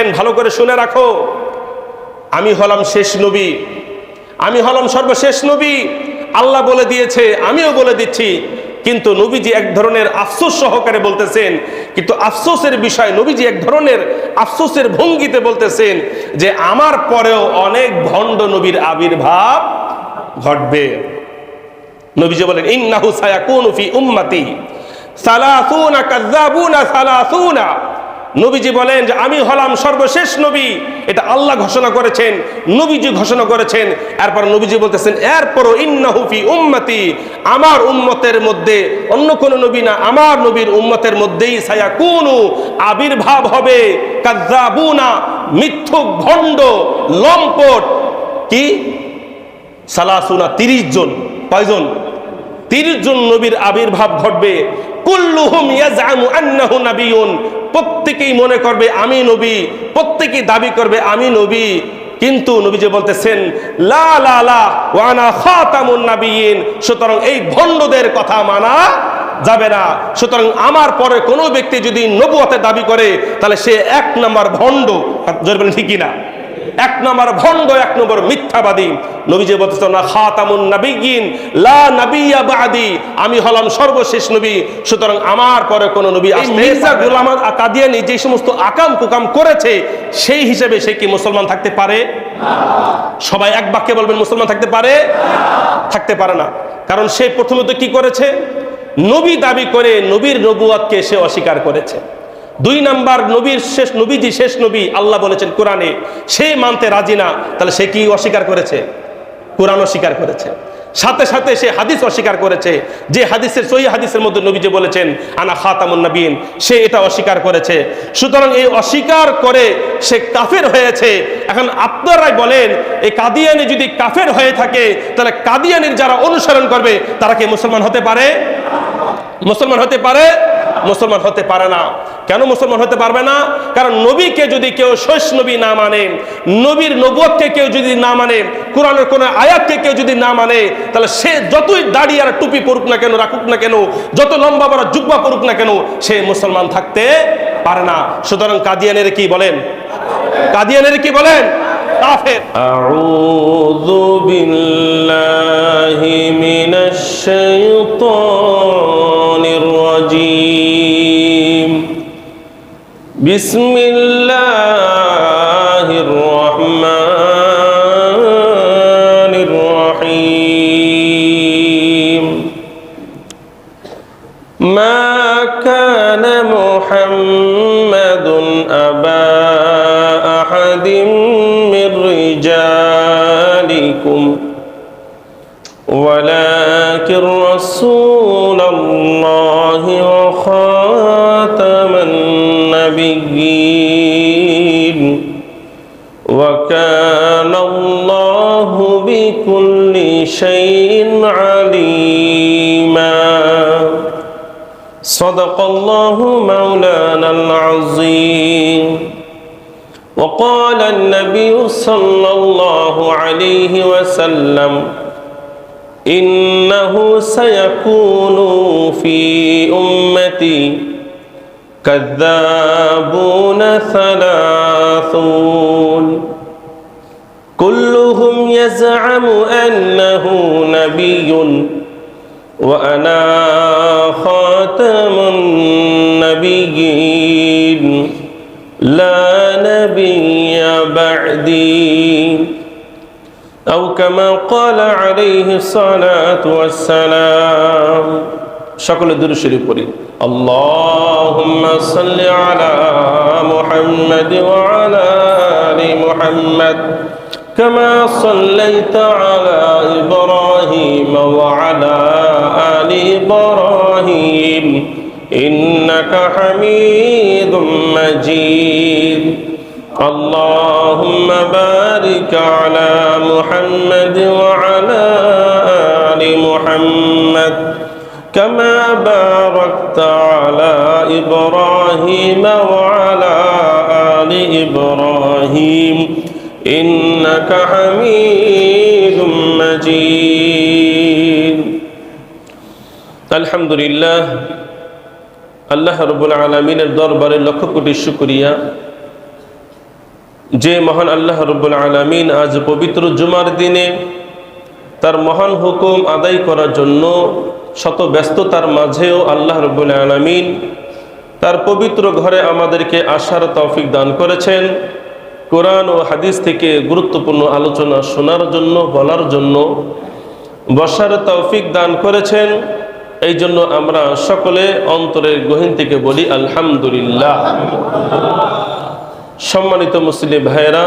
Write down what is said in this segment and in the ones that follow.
বলেন, ভালো করে শুনে রাখো, আমি হলাম শেষ নবী, আমি হলাম সর্বশেষ নবী। আল্লাহ বলে দিয়েছে, আমিও বলে দিচ্ছি। কিন্তু নবীজি এক ধরনের আফসোস সহকারে বলতেছেন, কিন্তু আফসোসের বিষয়, নবীজি এক ধরনের আফসোসের ভঙ্গিতে বলতেছেন যে আমার পরেও অনেক ভণ্ড নবীর আবির্ভাব ঘটবে। নবীজি বলেন, ইন্নাহু সায়াকুনু ফি উম্মতি সালাসুনা কাযাবুনা সালাসুনা। নবীজি বলেন যে আমি হলাম সর্বশেষ নবী, এটা আল্লাহ ঘোষণা করেছেন, নবীজি ঘোষণা করেছেন। এরপর নবীজি বলতেছেন, এরপরও ইন্নাহু ফি উম্মতি, আমার উম্মতের মধ্যে, অন্য কোন নবী না, আমার নবীর উম্মতের মধ্যেই সায়াকুনু আবির্ভাব হবে কাযাবুনা, মিথ্যুক, ভণ্ড, লম্পট। কি? সালাসুনা, 30 জন। কয়জন? 30 জন নবীর আবির্ভাব ঘটবে। কুল্লুহুম ইয়াজআমু আন্নাহু নাবিয়্যুন, প্রত্যেকেই মনে করবে আমি নবী, প্রত্যেকেই দাবি করবে আমি নবী। কিন্তু নবীজি বলতেছেন, লা লা লা ওয়া আনা খাতামুন নাবিয়্যিন, সুতরাং এই ভণ্ডদের কথা মানা যাবে না। সুতরাং আমার পরে কোনো ব্যক্তি যদি নবুয়তের দাবি করে, তাহলে সে 1 নম্বর ভণ্ড। জোরে বলেন ঠিক কি না? 1 নম্বর ভণ্ড, 1 নম্বর মিথ্যাবাদী। নবীজি বলতেছেন, না খাতামুন নাবিয়্যিন লা নাবিয়্যা বাদি, আমি হলাম সর্বশেষ নবী, সুতরাং আমার পরে কোন নবী আসতে। মির্জা গোলাম আহমদ কাদিয়ানী যে সমস্ত আকাম কুকাম করেছে, সেই হিসেবে সে কি মুসলমান থাকতে পারে? সবাই এক বাক্যে বলবেন, মুসলমান থাকতে পারে? থাকতে পারে না। কারণ সে প্রথমত কি করেছে? নবী দাবি করে নবীর নবুয়তকে সে অস্বীকার করেছে। 2 নাম্বার, নবীর শেষ, নবীজি শেষ নবী আল্লাহ বলেছেন কোরআনে, সে মানতে রাজি না। তাহলে সে কি অস্বীকার করেছে? কোরআন অস্বীকার করেছে। সাথে সাথে সে হাদিস অস্বীকার করেছে, যে হাদিসের, সহিহ হাদিসের মধ্যে নবীজি বলেছেন আনা খাতামুন নাবিয়্যিন, সে এটা অস্বীকার করেছে। সুতরাং এই অস্বীকার করে সে কাফের হয়েছে। এখন আপনারাই বলেন, এই কাদিয়ানী যদি কাফের হয়ে থাকে, তাহলে কাদিয়ানীর যারা অনুসরণ করবে তারা কি মুসলমান হতে পারে? মুসলমান হতে পারে? মুসলমান হতে পারে না। কেন মুসলমান হতে পারবে না? কারণ নবীকে যদি কেউ শেষ নবী না মানে, নবীর নবুয়তকে কেউ যদি না মানে, কোরআনের কোন আয়াতকে কেউ যদি না মানে, তাহলে সে যতই দাড়ি আর টুপি পরুক না কেন, রাখুক না কেন, যত লম্বা বড় জুব্বা পরুক না কেন, সে মুসলমান থাকতে পারে না। সুতরাং কাদিয়ানের কি বলেন? কাদিয়ানের কি বলেন? কাফের। আউযু বিল্লাহি মিনাশ শাইতানির রাজীম। বিসমিল্লাহির রহমানির রহিম। মা কানা মুহাম্মাদুন আবা আহাদিম মির রিজালিকুম ওয়ালাকিন রাসূলুল্লাহি ওয়া খাতামান নাবিয়্যিন ওয়া কানাল্লাহু বিকুল্লি শাইইন আলীমা। সাদাকাল্লাহু মাওলানাল আযীম। وقال النبي صلى الله عليه وسلم إنه سيكون في أمتي كذابون 30 كلهم يزعم أنه نبي وأنا خاتم النبيين لا نبي بعدي أو كما قال عليه الصلاة والسلام. সকলে দুরূদ শরীফ পড়ি। আল্লাহুম্মা সাল্লি আলা মুহাম্মাদ ওয়া আলা আলি মুহাম্মাদ কামা সাল্লাইতা আলা ইব্রাহিম ওয়া আলা আলি ইব্রাহিম ইন্নাকা হামিদুম মাজিদ। আল্লাহুম্মা বারিক আলা মুহাম্মাদ ওয়া আলা আলি মুহাম্মাদ كما باركت على إبراهيم وعلى آل إبراهيم إنك حميد مجيد. الحمد لله. আল্লাহ রাব্বুল আলামিনের দরবারে লক্ষ কোটি শুকরিয়া, যে মহান আল্লাহ রব্বুল আলামিন আজ পবিত্র জুমার দিনে তার মহান হুকুম আদায় করার জন্য শত ব্যস্ততার মাঝেও আল্লাহ রব্বুল আলামিন তার পবিত্র ঘরে আমাদেরকে আসার তৌফিক দান করেছেন। কোরআন ও হাদিস থেকে গুরুত্বপূর্ণ আলোচনা শোনার জন্য, বলার জন্য বসার তৌফিক দান করেছেন। এই জন্য আমরা সকলে অন্তরের গহীন থেকে বলি আলহামদুলিল্লাহ। সম্মানিত মুসলিম ভাইয়েরা,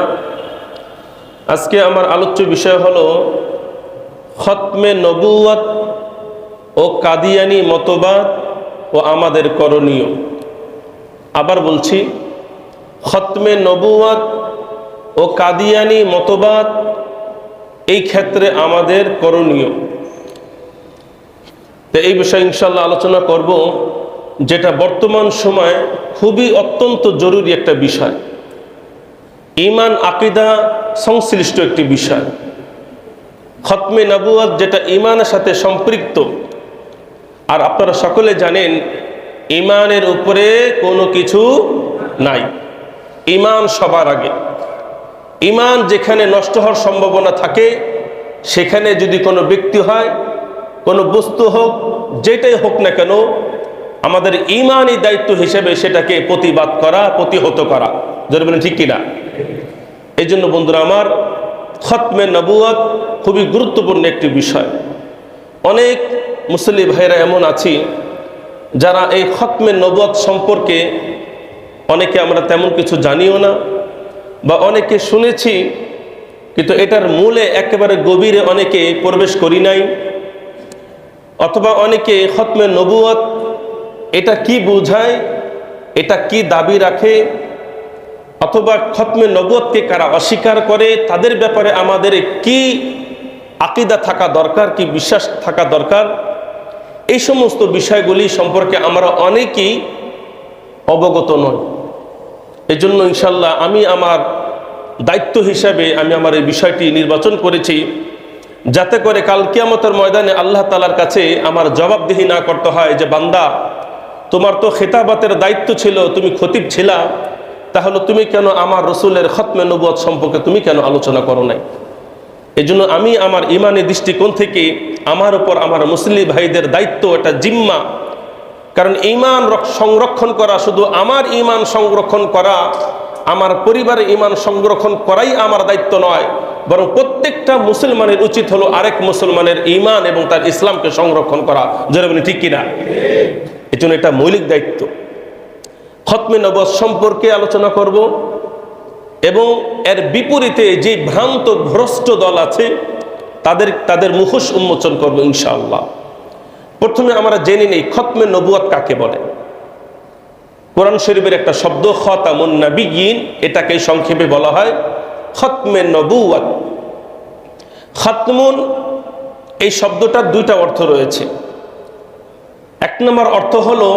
আজকে আমার আলোচ্য বিষয় হলো খতমে নবুয়ত ও কাদিয়ানি মতবাদ ও আমাদের করণীয়। আবার বলছি, খতমে নবুয়ত ও কাদিয়ানি মতবাদ এই ক্ষেত্রে আমাদের করণীয়। তো এই বিষয়ে ইনশাল্লাহ আলোচনা করব, যেটা বর্তমান সময়ে খুবই অত্যন্ত জরুরি একটা বিষয়, ঈমান আকীদা সংশ্লিষ্ট একটি বিষয়। খতমে নবুয়ত যেটা ঈমানের সাথে সম্পৃক্ত। আর আপনারা সকলে জানেন ঈমানের উপরে কোনো কিছু নাই, ঈমান সবার আগে। ঈমান যেখানে নষ্ট হওয়ার সম্ভাবনা থাকে, সেখানে যদি কোনো ব্যক্তি হয়, কোনো বস্তু হোক, যেটাই হোক না কেন, আমাদের ঈমানি দায়িত্ব হিসেবে সেটাকে প্রতিবাদ করা, প্রতিহত করা। যদি বলেন ঠিক কিনা? এই জন্য বন্ধুরা আমার, খতমে নবুয়ত খুবই গুরুত্বপূর্ণ একটি বিষয়। অনেক মুসলিম ভাইরা এমন আছি যারা এই খতমে নবুয়ত সম্পর্কে অনেকে আমরা তেমন কিছু জানিও না, বা অনেকে শুনেছি কিন্তু এটার মূলে একেবারে গভীরে অনেকে প্রবেশ করি নাই। অথবা অনেকে খতমে নবুয়ত এটা কি বোঝায়, এটা কি দাবি রাখে, অথবা খতমে নবুয়তকে কারা অস্বীকার করে, তাদের ব্যাপারে আমাদের কি আকীদা থাকা দরকার, কি বিশ্বাস থাকা দরকার, এই সমস্ত বিষয়গুলি সম্পর্কে আমরা অনেকেই অবগত নই। এই জন্য ইনশাল্লাহ আমি আমার দায়িত্ব হিসাবে আমি আমার এই বিষয়টি নির্বাচন করেছি, যাতে করে কাল কিয়ামতের ময়দানে আল্লাহ তাআলার কাছে আমার জবাবদিহি না করতে হয় যে বান্দা, তোমার তো খেতাবাতের দায়িত্ব ছিল, তুমি খতিব ছিলা, তাহলে তুমি কেন আমার রসুলের খতমে নবুয়ত সম্পর্কে তুমি কেন আলোচনা করো নাই? এই জন্য আমি আমার ইমানি দৃষ্টিকোণ থেকে আমার উপর আমার মুসলিম ভাইদের দায়িত্ব, এটা জিম্মা। কারণ ঈমান সংরক্ষণ করা, শুধু আমার ঈমান সংরক্ষণ করা, আমার পরিবারের ঈমান সংরক্ষণ করাই আমার দায়িত্ব নয়, বরং প্রত্যেকটা মুসলমানের উচিত হলো আরেক মুসলমানের ঈমান এবং তার ইসলামকে সংরক্ষণ করা। জোরে বলি ঠিক কিনা? এই জন্য এটা মৌলিক দায়িত্ব। খতমে নবুয়ত সম্পর্কে আলোচনা করব এবং এর বিপরীতে যে ভ্রান্ত ভ্রষ্ট দল আছে তাদের মুখোশ উন্মোচন করব ইনশাআল্লাহ। প্রথমে আমরা জেনে নেই খতমে নবুয়ত কাকে বলে। কোরআন শরীফের একটা শব্দ খাতামুন নবিয়্যিন, এটাকে সংক্ষেপে বলা হয় খতমে নবুয়ত। খাতমুন এই শব্দটার দুইটা অর্থ রয়েছে। এক নম্বর অর্থ হলো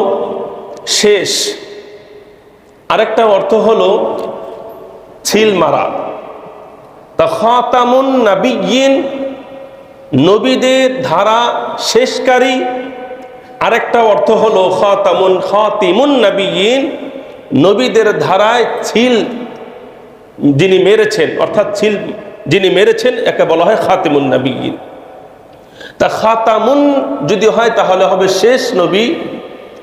শেষ, আরেকটা অর্থ হলো ছিল মারা। তা খাতামুন নবিয়্যিন, নবীদের ধারা শেষকারী। আরেকটা অর্থ হলো খাতিমুন নবিয়্যিন, নবীদের ধারায় ছিল যিনি মেরেছেন, অর্থাৎ ছিল যিনি মেরেছেন, একে বলা হয় খাতিমুন নবিয়্যিন। তা খাতামুন যদি হয় তাহলে হবে শেষ নবী,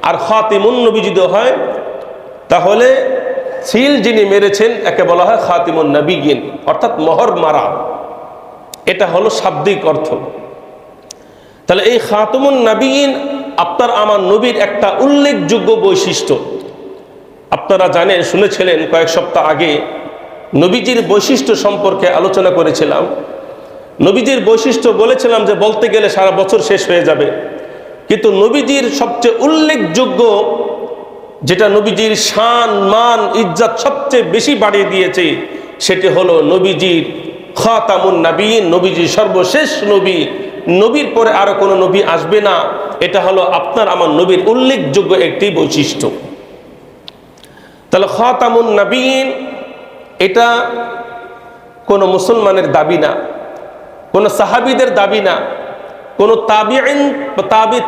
আর খাতিমুন নবী যদি হয় তাহলে ছিল যিনি মেরেছেন একে বলা হয় খাতিমুন নবিয়্যিন, অর্থাৎ মোহর মারা। এটা হলো শাব্দিক অর্থ। তাহলে এই খাতামুন নবিয়্যিন আপনার আমার নবীর একটা উল্লেখযোগ্য বৈশিষ্ট্য। আপনারা জানেন, শুনেছিলেন কয়েক সপ্তাহ আগে নবীজির বৈশিষ্ট্য সম্পর্কে আলোচনা করেছিলাম। নবীজির বৈশিষ্ট্য বলেছিলাম যে বলতে গেলে সারা বছর শেষ হয়ে যাবে, কিন্তু নবীজির সবচেয়ে উল্লেখযোগ্য, যেটা নবীজির শান মান ইজ্জত সবচেয়ে বেশি বাড়িয়ে দিয়েছে, সেটি হলো নবীজির খাতামুন নবিয়্যিন, নবীজির সর্বশেষ নবী, নবীর পরে আরো কোনো নবী আসবে না। এটা হলো আপনার আমার নবীর উল্লেখযোগ্য একটি বৈশিষ্ট্য। তাহলে খাতামুন নবিয়্যিন এটা কোনো মুসলমানের দাবি না, কোনো সাহাবীদের দাবি না, কোনো তাবিঈন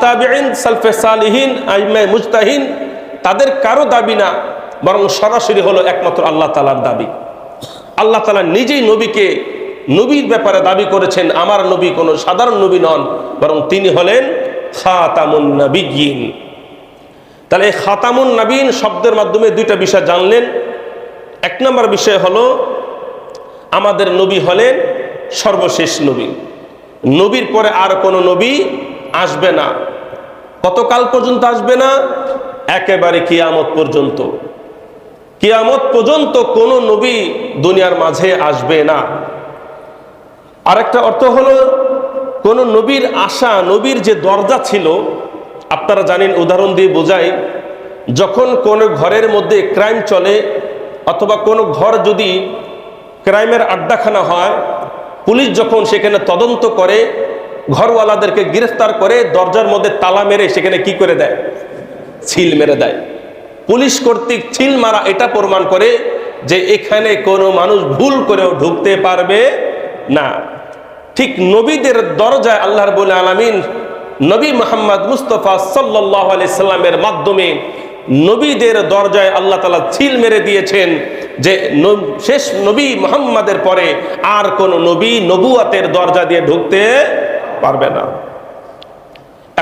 তাবিঈন সালফে সালিহিন আইম্মায়ে মুজতাহিদ তাদের কারো দাবি না, বরং সরাসরি হলো একমাত্র আল্লাহ তাআলার দাবি। আল্লাহ তাআলা নিজেই নবীকে নবীর ব্যাপারে দাবি করেছেন, আমার নবী কোনো সাধারণ নবী নন, বরং তিনি হলেন খাতামুন নবিয়্যিন। তাহলে এই খাতামুন নবিয়্যিন শব্দের মাধ্যমে দুইটা বিষয় জানলেন। এক নম্বর বিষয় হলো আমাদের নবী হলেন সর্বশেষ নবী। নবীর পরে আর কোনো নবী আসবে না। কতকাল পর্যন্ত আসবে না? একেবারে কিয়ামত পর্যন্ত। কিয়ামত পর্যন্ত কোনো নবী দুনিয়ার মাঝে আসবে না। আরেকটা অর্থ হলো কোন নবীর আশা, নবীর যে দরজা ছিল, আপনারা জানেন, উদাহরণ দিয়ে বোঝাই, যখন কোন ঘরের মধ্যে ক্রাইম চলে অথবা কোনো ঘর যদি ক্রাইমের আড্ডাখানা হয়, পুলিশ যখন সেখানে তদন্ত করে, ঘরওয়ালাদেরকে গ্রেফতার করে, দরজার মধ্যে তালা মেরে সেখানে কি করে দেয়? সিল মেরে দেয়। পুলিশ কর্তৃক সিল মারা এটা প্রমাণ করে যে এখানে কোনো মানুষ ভুল করেও ঢুকতে পারবে না। ঠিক নবীদের দরজায় আল্লাহ রাব্বুল আলামিন নবী মুহাম্মদ মুস্তাফা সাল্লাল্লাহু আলাইহি সাল্লামের মাধ্যমে নবীদের দরজায় আল্লাহ তাআলা সিল মেরে দিয়েছেন যে শেষ নবী মুহাম্মাদের পরে আর কোন নবী নবুয়তের দরজা দিয়ে ঢুকতে পারবে না।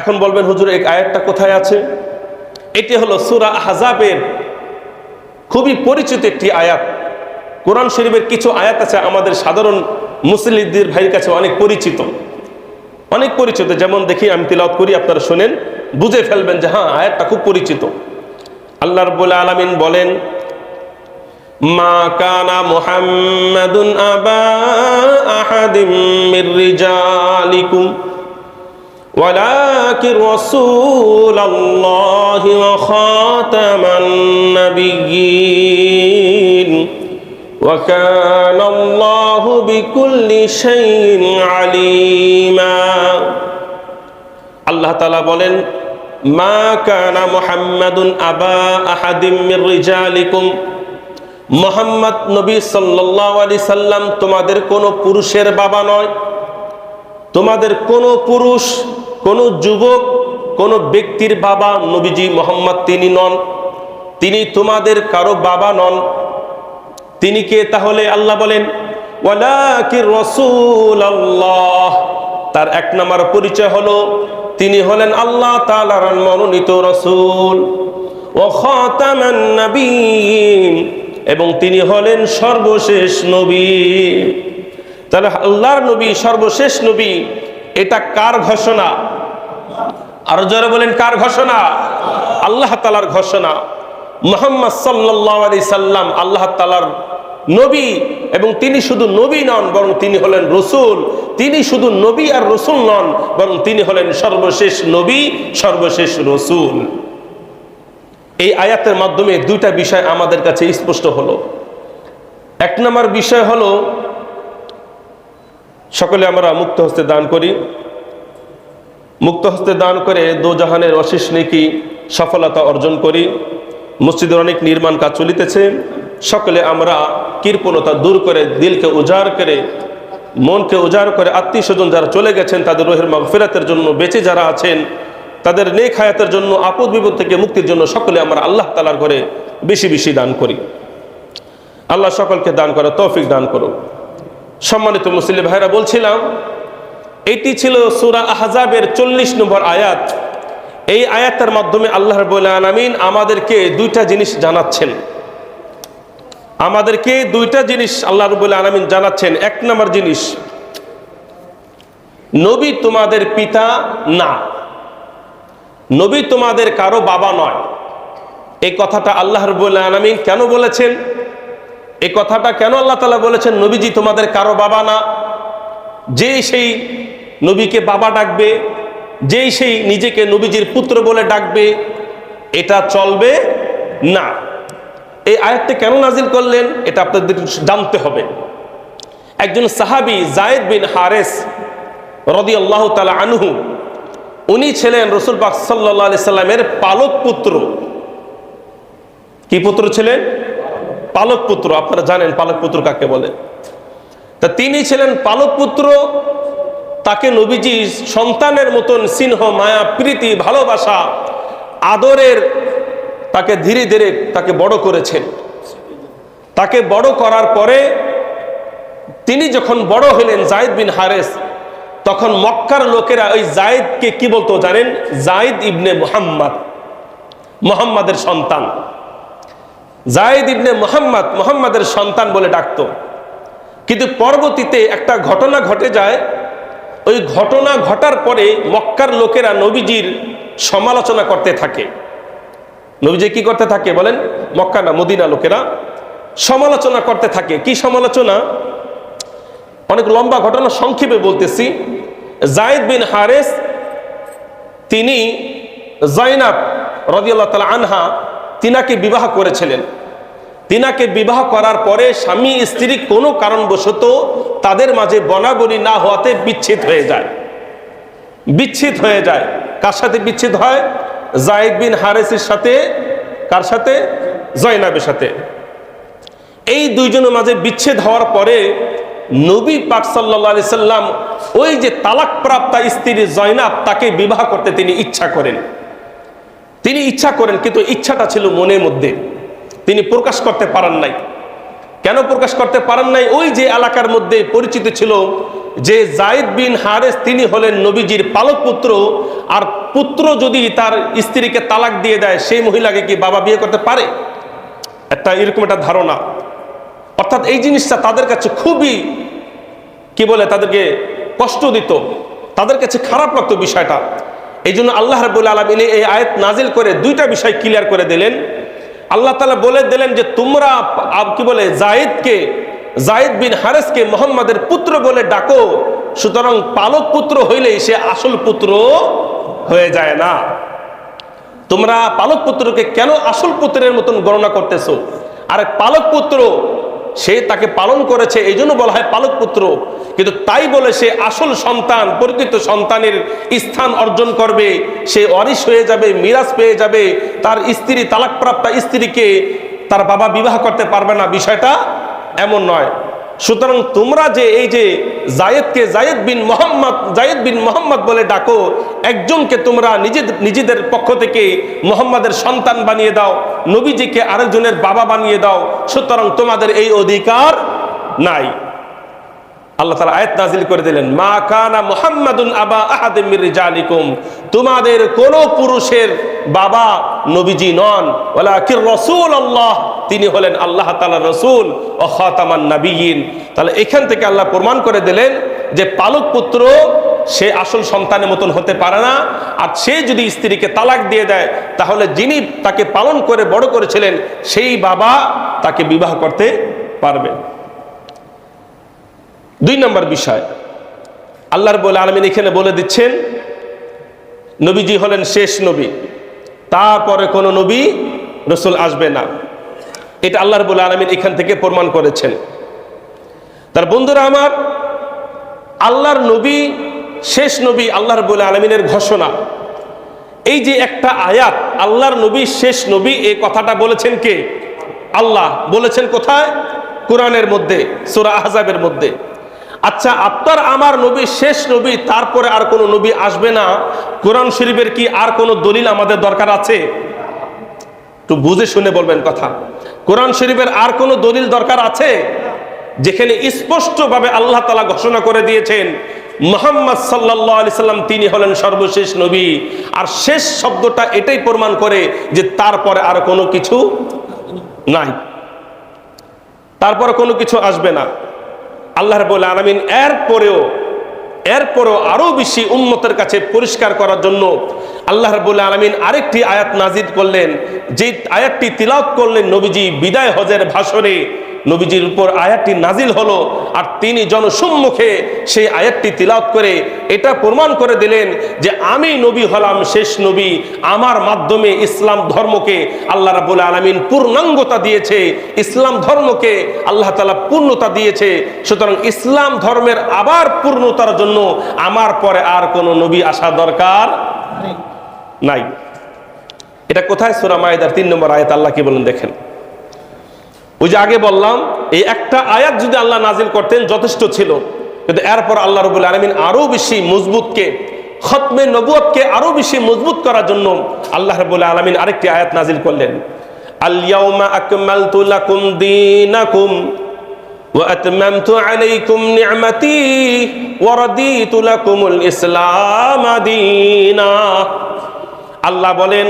এখন বলবেন, হুজুর এই আয়াতটা কোথায় আছে? এটি হলো সূরা আহজাবের খুবই পরিচিত একটি আয়াত। কোরআন শরীফের কিছু আয়াত আছে আমাদের সাধারণ মুসলিমদের ভাইয়ের কাছে অনেক পরিচিত, অনেক পরিচিত। যেমন দেখি, আমি তিলাওয়াত করি, আপনারা শুনেন, বুঝে ফেলবেন যে হ্যাঁ, আয়াতটা খুব পরিচিত। আল্লাহ রাব্বুল আলামিন বলেন, মা কানা মুহাম্মাদুন আবা আহাদিম মির রিজালিকুম ওয়ালাকিন রাসূলুল্লাহি ওয়া খাতামান নাবিয়্যিন ওয়া কানা আল্লাহু বিকুল্লি শাইইন আলিমা। আল্লাহ তাআলা বলেন, মা কানা মুহাম্মাদুন আবা আহাদিম মির রিজালিকুম, মুহাম্মদ নবী সাল্লাল্লাহু আলাইহি সাল্লাম তোমাদের কোনো পুরুষের বাবা নয়। তোমাদের কোনো পুরুষ, কোনো যুবক, কোনো ব্যক্তির বাবা নবীজি মুহাম্মদ তিনি নন। তিনি তোমাদের কারো বাবা নন। তিনি কে তাহলে? আল্লাহ বলেন, ওয়ালাকিন রাসূলুল্লাহ, তার এক নম্বর পরিচয় হলো তিনি হলেন আল্লাহ তাআলার মনোনীত রাসূল। ওয়া খাতামান নাবিয়্যিন, এবং তিনি হলেন সর্বশেষ নবী। তাহলে আল্লাহর নবী সর্বশেষ নবী, এটা কার ঘোষণা? আরো জোরে বলেন, কার ঘোষণা? আল্লাহ তাআলার ঘোষণা। মুহাম্মদ সাল্লাল্লাহু আলাইহি সাল্লাম আল্লাহ তাআলার নবী, এবং তিনি শুধু নবী নন, বরং তিনি হলেন রসুল। তিনি শুধু নবী আর রসুল নন, বরং তিনি হলেন সর্বশেষ নবী, সর্বশেষ রসুল। এই আয়াতের মাধ্যমে দুইটা বিষয় আমাদের কাছে স্পষ্ট হলো। এক নম্বর বিষয় হলো, সকলে আমরা মুক্ত হস্তে দান করি। মুক্ত হস্তে দান করে দোজাহানের অশেষ নেকি সফলতা অর্জন করি। মসজিদের অনেক নির্মাণ কাজ চলিতেছে। সকলে আমরা কৃপণতা দূর করে, দিলকে উজাড় করে, মনকে উজাড় করে, আত্মীয় স্বজন যারা চলে গেছেন তাদের রুহের মাগফিরাতের জন্য, বেঁচে যারা আছেন তাদের নেক হায়াতের জন্য, আপদ বিপদ থেকে মুক্তির জন্য সকলে আমরা আল্লাহ তাআলার ঘরে বেশি বেশি দান করি। আল্লাহ সকলকে দান করার তৌফিক দান করুন। সম্মানিত মুসলিম ভাইরা, বলছিলাম এটি ছিল সূরা আহজাবের 40 নম্বর আয়াত। এই আয়াতের মাধ্যমে আল্লাহ রাব্বুল আলামিন আমাদেরকে দুইটা জিনিস জানাচ্ছেন। আমাদেরকে দুইটা জিনিস আল্লাহ রাব্বুল আলামিন জানাচ্ছেন। এক নম্বর জিনিস, নবী তোমাদের পিতা না, নবী তোমাদের কারো বাবা নয়। এই কথাটা আল্লাহ রাব্বুল আলামিন কেন বলেছেন? এই কথাটা কেন আল্লাহ তাআলা বলেছেন নবীজি তোমাদের কারো বাবা না? যে সেই নবীকে বাবা ডাকবে, যেই সেই নিজেকে নবীজির পুত্র বলে ডাকবে, এটা চলবে না। এই আয়াতটি কেন নাজিল করলেন এটা আপনাদের জানতে হবে। একজন সাহাবী যায়েদ বিন হারেস রাদিয়াল্লাহু তাআলা আনহু, উনি ছিলেন রাসূল পাক সাল্লাল্লাহু আলাইহি সাল্লামের পালক পুত্র। কি পুত্র ছিলেন? পালক পুত্র। আপনারা জানেন পালক পুত্র কাকে বলে। তা তিনি ছিলেন পালক পুত্র। তাকে নবীজি সন্তানের মতন স্নেহ, মায়া, প্রীতি, ভালোবাসা, আদরের তাকে ধীরে ধীরে তাকে বড় করেছেন। তাকে বড় করার পরে তিনি যখন বড় হলেন যায়েদ বিন হারেস, তখন মক্কার লোকেরা ওই যায়েদকে কি বলতো জানেন? যায়েদ ইবনে মুহাম্মদ, মুহাম্মাদের সন্তান। যায়েদ ইবনে মুহাম্মদ, মুহাম্মাদের সন্তান বলে ডাকতো। কিন্তু পরবর্তীতে একটা ঘটনা ঘটে যায়। ওই ঘটনা ঘটার পরে মক্কার লোকেরা নবীজির সমালোচনা করতে থাকে। নবীজি কি করতে থাকে বলেন? মক্কা না মদিনা লোকেরা সমালোচনা করতে থাকে। কি সমালোচনা? অনেক লম্বা ঘটনা, সংক্ষেপে বলতেছি। যায়েদ বিন হারেস তিনি জাইনাব রাদিয়াল্লাহু তাআলা আনহা তিনাকে বিবাহ করেছিলেন। তিনাকে বিবাহ করার পরে স্বামী স্ত্রী কোনো কারণবশত তাদের মাঝে বনাবনি না হওয়াতে বিচ্ছেদ হয়ে যায়। বিচ্ছেদ হয়ে যায়। কার সাথে বিচ্ছেদ হয়? যায়েদ বিন হারেসের সাথে। কার সাথে? জয়নাবের সাথে। এই দুইজনের মাঝে বিচ্ছেদ হওয়ার পরে নবী পাক সাল্লাল্লাহু আলাইহি সাল্লাম ওই যে তালাক প্রাপ্ত স্ত্রী জয়নাব, তাকে বিবাহ করতে তিনি ইচ্ছা করেন। তিনি ইচ্ছা করেন, কিন্তু ইচ্ছাটা ছিল মনের মধ্যে, তিনি প্রকাশ করতে পারেন নাই। কেন প্রকাশ করতে পারেন নাই? ওই যে এলাকার মধ্যে পরিচিত ছিল যে যায়েদ বিন হারেস তিনি হলেন নবীজির পালক পুত্র, আর পুত্র যদি তার স্ত্রীকে তালাক দিয়ে দেয়, সেই মহিলাকে কি বাবা বিয়ে করতে পারে? এরকম একটা ধারণা। অর্থাৎ এই জিনিসটা তাদের কাছে খুবই কি বলে, তাদেরকে কষ্ট দিত, তাদের কাছে খারাপ লাগতো বিষয়টা। এই জন্য আল্লাহ রাব্বুল আলামিন এই আয়াত নাজিল করে দুইটা বিষয় ক্লিয়ার করে দিলেন। আল্লাহ তাআলা বলে দিলেন যে তোমরা কি বলে যায়েদ বিন হারেসকে মুহাম্মাদের পুত্র বলে ডাকো, সুতরাং পালক পুত্র হইলেই সে আসল পুত্র হয়ে যায় না। তোমরা পালক পুত্রকে কেন আসল পুত্রের মতন গণনা করতেছো? আর পালক পুত্র সে তাকে পালন করেছে, এই জন্য বলা হয় পালক পুত্র। কিন্তু তাই বলে সে আসল সন্তান, প্রকৃত সন্তানের স্থান অর্জন করবে, সে ওয়ারিশ হয়ে যাবে, মিরাজ পেয়ে যাবে, তার স্ত্রী তালাকপ্রাপ্ত স্ত্রীকে তার বাবা বিবাহ করতে পারবে না, বিষয়টা এমন নয়। সুতরাং তোমরা যে এই যে যায়েদকে যায়েদ বিন মুহাম্মদ বলে ডাকো, একজনকে তোমরা নিজেদের পক্ষ থেকে মুহাম্মাদের সন্তান বানিয়ে দাও, নবীজিকে আরেকজনের বাবা বানিয়ে দাও, সুতরাং তোমাদের এই অধিকার নাই। আল্লাহ তাআলা আয়াত নাযিল করে দিলেন, মা কানা মুহাম্মাদুন আবা আহাদিম মির রিজালিকুম, তোমাদের কোন পুরুষের বাবা নবীজি নন, ওয়ালাকির রাসূলুল্লাহ, তিনি হলেন আল্লাহ তাআলার রাসূল ও খাতামান নবিয়্যিন। তাহলে এখান থেকে আল্লাহ প্রমাণ করে দিলেন যে পালক পুত্র সে আসল সন্তানের মতন হতে পারে না। আর সে যদি স্ত্রীকে তালাক দিয়ে দেয়, তাহলে যিনি তাকে পালন করে বড় করেছিলেন সেই বাবা তাকে বিবাহ করতে পারবে। 2 নম্বর বিষয়, আল্লাহ রাব্বুল আলামিন এখানে বলে দিচ্ছেন নবীজি হলেন শেষ নবী, তারপরে কোনো নবী রাসূল আসবে না। এটা আল্লাহ রাব্বুল আলামিন এখান থেকে প্রমাণ করেছেন। তার বন্ধুরা আমার, আল্লাহর নবী শেষ নবী, আল্লাহ রাব্বুল আলামিনের ঘোষণা। এই যে একটা আয়াত, আল্লাহর নবী শেষ নবী, এই কথাটা বলেছেন কে? আল্লাহ বলেছেন। কোথায়? কোরআনের মধ্যে, সূরা আহজাবের মধ্যে। আচ্ছা, আপনার আমার নবী শেষ নবী, তারপরে আর কোনো নবী আসবে না, কোরআন শরীফের কি আর কোনো দলিল আমাদের দরকার আছে? একটু বুঝে শুনে বলবেন কথা। কোরআন শরীফের আর কোনো দলিল দরকার আছে? যেখানে স্পষ্টভাবে আল্লাহ তাআলা ঘোষণা করে দিয়েছেন মুহাম্মদ সাল্লাল্লাহু আলাইহি সাল্লাম তিনি হলেন সর্বশেষ নবী। আর শেষ শব্দটা এটাই প্রমাণ করে যে তারপরে আর কোনো কিছু নাই, তারপরে কোনো কিছু আসবে না। আল্লাহ রাব্বুল আলামিন এরপরেও আরো বেশি উম্মতের কাছে পরিষ্কার করার জন্য আল্লাহ রাব্বুল আলামিন আরেকটি আয়াত নাযিল করলেন। যে আয়াতটি তিলাওয়াত করলেন নবীজি বিদায় হজের ভাষণে, নবীজির উপর আয়াতটি নাজিল হলো, আর তিনি জনসম্মুখে সেই আয়াতটি তিলাওয়াত করে এটা প্রমাণ করে দিলেন যে আমি নবী হলাম শেষ নবী, আমার মাধ্যমে ইসলাম ধর্মকে আল্লাহ রাব্বুল আলামিন পূর্ণাঙ্গতা দিয়েছে, ইসলাম ধর্মকে আল্লাহ তাআলা পূর্ণতা দিয়েছে। সুতরাং ইসলাম ধর্মের আবার পূর্ণতার জন্য আমার পরে আর কোনো নবী আসা দরকার নাই। এটা কোথায়? সূরা মাইদার 3 নম্বর আয়াত আল্লাহ কি বলেন দেখেন। ওই যে আগে বললাম, এই একটা আয়াত যদি আল্লাহ নাজিল করতেন যথেষ্ট ছিল, কিন্তু এরপর আল্লাহ রাব্বুল আলামিন আরো বেশি মজবুতকে, খতমে নবুয়তকে আরো বেশি মজবুত করার জন্য আল্লাহ রাব্বুল আলামিন আরেকটি আয়াত নাজিল করলেন, আল ইয়াউমা আকমালতু লাকুম দীনাকুম وأتممت عليكم نعمتي ورضيت لكم الإسلام دينا। আল্লাহ বলেন,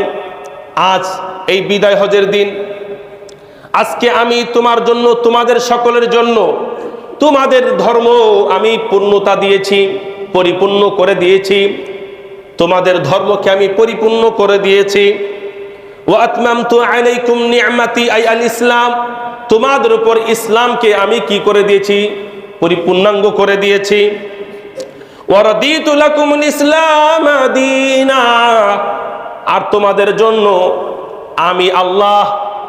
আজ এই বিদায় হজের দিন, আজকে আমি তোমার জন্য, তোমাদের সকলের জন্য তোমাদের ধর্ম আমি পূর্ণতা দিয়েছি, পরিপূর্ণ করে দিয়েছি। তোমাদের ধর্মকে আমি পরিপূর্ণ করে দিয়েছি। ওয়া আতমামতু আলাইকুম নি'মাতি আই আল ইসলাম, তোমাদের উপর ইসলামকে আমি কি করে দিয়েছি? পরিপূর্ণাঙ্গ করে দিয়েছি। ওয়া রাদিতু লাকুমুল ইসলাম দীনা, আর তোমাদের জন্য আমি আল্লাহ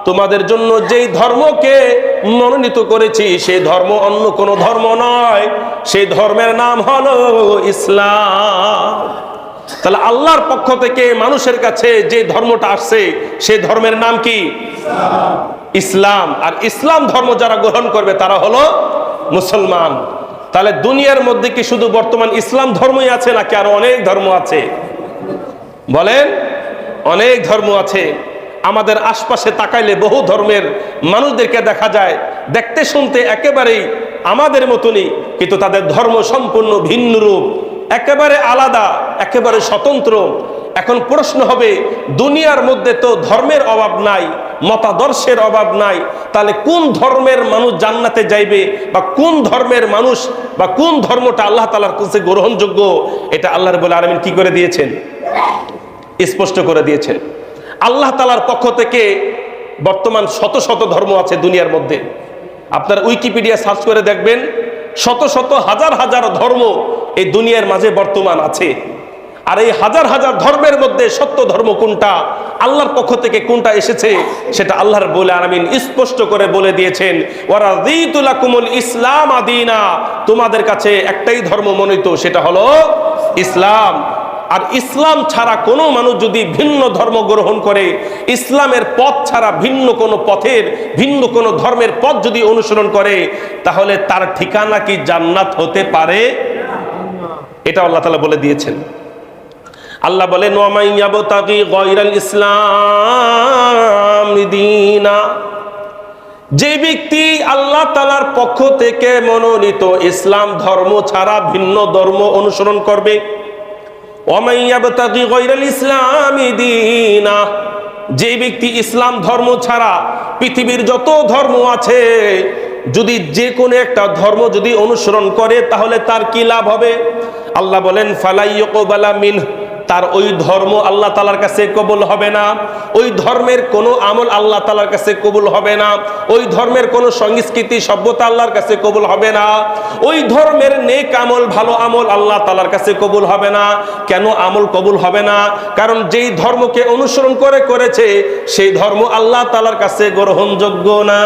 তোমাদের জন্য যেই ধর্মকে মনোনীত করেছি সেই ধর্ম অন্য কোনো ধর্ম নয়, সেই ধর্মের নাম হলো ইসলাম। তাহলে আল্লাহর পক্ষ থেকে মানুষের কাছে যে ধর্মটা আসছে সেই ধর্মের নাম কি? ইসলাম। আর ইসলাম ধর্ম যারা গ্রহণ করবে তারা হলো মুসলমান। তাহলে দুনিয়ার মধ্যে কি শুধু বর্তমান ইসলাম ধর্মই আছে নাকি আরো অনেক ধর্ম আছে? বলেন, অনেক ধর্ম আছে। আমাদের আশপাশে তাকাইলে বহু ধর্মের মানুষদেরকে দেখা যায়, দেখতে শুনতে একেবারেই আমাদের মতনই, কিন্তু তাদের ধর্ম সম্পূর্ণ ভিন্ন রূপ, একেবারে আলাদা, একেবারে স্বতন্ত্র। এখন প্রশ্ন হবে, দুনিয়ার মধ্যে তো ধর্মের অভাব নাই, মতাদর্শের অভাব নাই, তাহলে কোন ধর্মের মানুষ জান্নাতে যাইবে, বা কোন ধর্মের মানুষ বা কোন ধর্মটা আল্লাহ তাআলার কাছে গ্রহণযোগ্য, এটা আল্লাহ রাব্বুল আলামিন কি করে দিয়েছেন? স্পষ্ট করে দিয়েছেন। আল্লাহ তাআলার পক্ষ থেকে বর্তমান শত শত ধর্ম আছে দুনিয়ার মধ্যে। আপনার উইকিপিডিয়া সার্চ করে দেখবেন, শত শত হাজার হাজার ধর্ম এই দুনিয়ার মাঝে বর্তমান আছে। আর এই হাজার হাজার ধর্মের মধ্যে সত্য ধর্ম কোনটা, আল্লাহর পক্ষ থেকে কোনটা এসেছে, সেটা আল্লাহ রাব্বুল আলামিন স্পষ্ট করে বলে দিয়েছেন, ওয়া রাদিতু লাকুমুল ইসলাম দীনা, তোমাদের কাছে একটাই ধর্ম মনোনীত, সেটা হলো ইসলাম। আর ইসলাম ছাড়া কোনো মানুষ যদি ভিন্ন ধর্ম গ্রহণ করে, ইসলামের পথ ছাড়া ভিন্ন কোনো পথের, ভিন্ন কোনো ধর্মের পথ যদি অনুসরণ করে, তাহলে তার ঠিকানা কি জান্নাত হতে পারে? এটা আল্লাহ তাআলা বলে দিয়েছেন। আল্লাহ বলেন, ওয়া মান ইয়াবতাগি গায়রাল ইসলাম দীনা, যে ব্যক্তি আল্লাহ তাআলার পক্ষ থেকে মনোনীত ইসলাম ধর্ম ছাড়া ভিন্ন ধর্ম অনুসরণ করবে, ওয়া মান ইয়াবতাগি গায়রাল ইসলামি দীনা, যে ব্যক্তি ইসলাম ধর্ম ছাড়া পৃথিবীর যত ধর্ম আছে, যদি যে কোনো একটা ধর্ম যদি অনুসরণ করে, তাহলে তার কি লাভ হবে? আল্লাহ বলেন, ফালা ইউকবালা মিনহু, তার ওই ধর্ম আল্লাহ তাআলার কাছে কবুল হবে না। ওই ধর্মের কোনো আমল আল্লাহ তাআলার কাছে কবুল হবে না। ওই ধর্মের কোনো সংস্কৃতি সভ্যতা আল্লাহর কাছে কবুল হবে না। ওই ধর্মের নেক আমল, ভালো আমল আল্লাহ তাআলার কাছে কবুল হবে না। কেন আমল কবুল হবে না? কারণ যেই ধর্মকে অনুসরণ করেছে সেই ধর্ম আল্লাহ তাআলার কাছে গ্রহণযোগ্য না।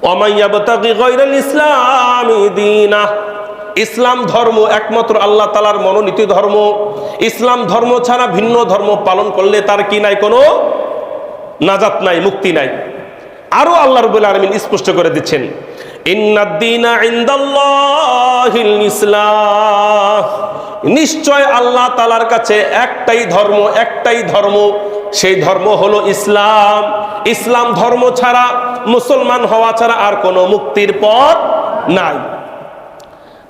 ওয়া মান ইয়াবতাগি গায়রাল ইসলামি দীনা, ইসলাম ধর্ম একমাত্র আল্লাহ তাআলার মনোনীত ধর্ম। ইসলাম ধর্ম ছাড়া ভিন্ন ধর্ম পালন করলে তার কি নাই? কোনো নাজাত নাই, মুক্তি নাই। আরো আল্লাহ রাব্বুল আলামিন স্পষ্ট করে দিচ্ছেন, ইন্নাদ দীনা ইনদাল্লাহিল ইসলাম, নিশ্চয় আল্লাহ তাআলার কাছে একটাই ধর্ম, একটাই ধর্ম, সেই ধর্ম হলো ইসলাম। ইসলাম ধর্ম ছাড়া, মুসলমান হওয়া ছাড়া আর কোনো মুক্তির পথ নাই।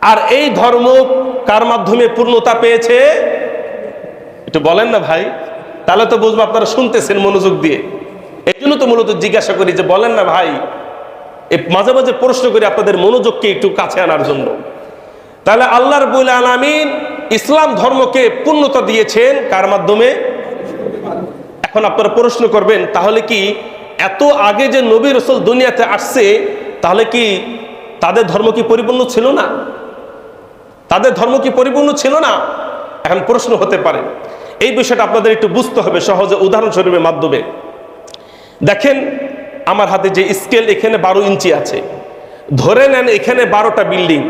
আর এই ধর্ম কার মাধ্যমে পূর্ণতা পেয়েছে? একটু বলেন না ভাই, তাহলে তো বুঝবো আপনারা শুনতেছেন মনোযোগ দিয়ে। এই জন্য তো মূলত জিজ্ঞাসা করি যে বলেন না ভাই, মাঝে মাঝে প্রশ্ন করি আপনাদের মনোযোগকে একটু কাছে আনার জন্য। তাহলে আল্লাহ রাব্বুল আলামিন ইসলাম ধর্মকে পূর্ণতা দিয়েছেন কার মাধ্যমে? এখন আপনারা প্রশ্ন করবেন, তাহলে কি এত আগে যে নবী রাসূল দুনিয়াতে আসছে, তাহলে কি তাদের ধর্ম কি পরিপূর্ণ ছিল না? তাদের ধর্ম কি পরিপূর্ণ ছিল না? এখন প্রশ্ন হতে পারে। এই বিষয়টা আপনাদের একটু বুঝতে হবে সহজে উদাহরণস্বরূপের মাধ্যমে। দেখেন, আমার হাতে যে স্কেল, এখানে 12 ইঞ্চি আছে। ধরে নেন এখানে 12টা বিল্ডিং।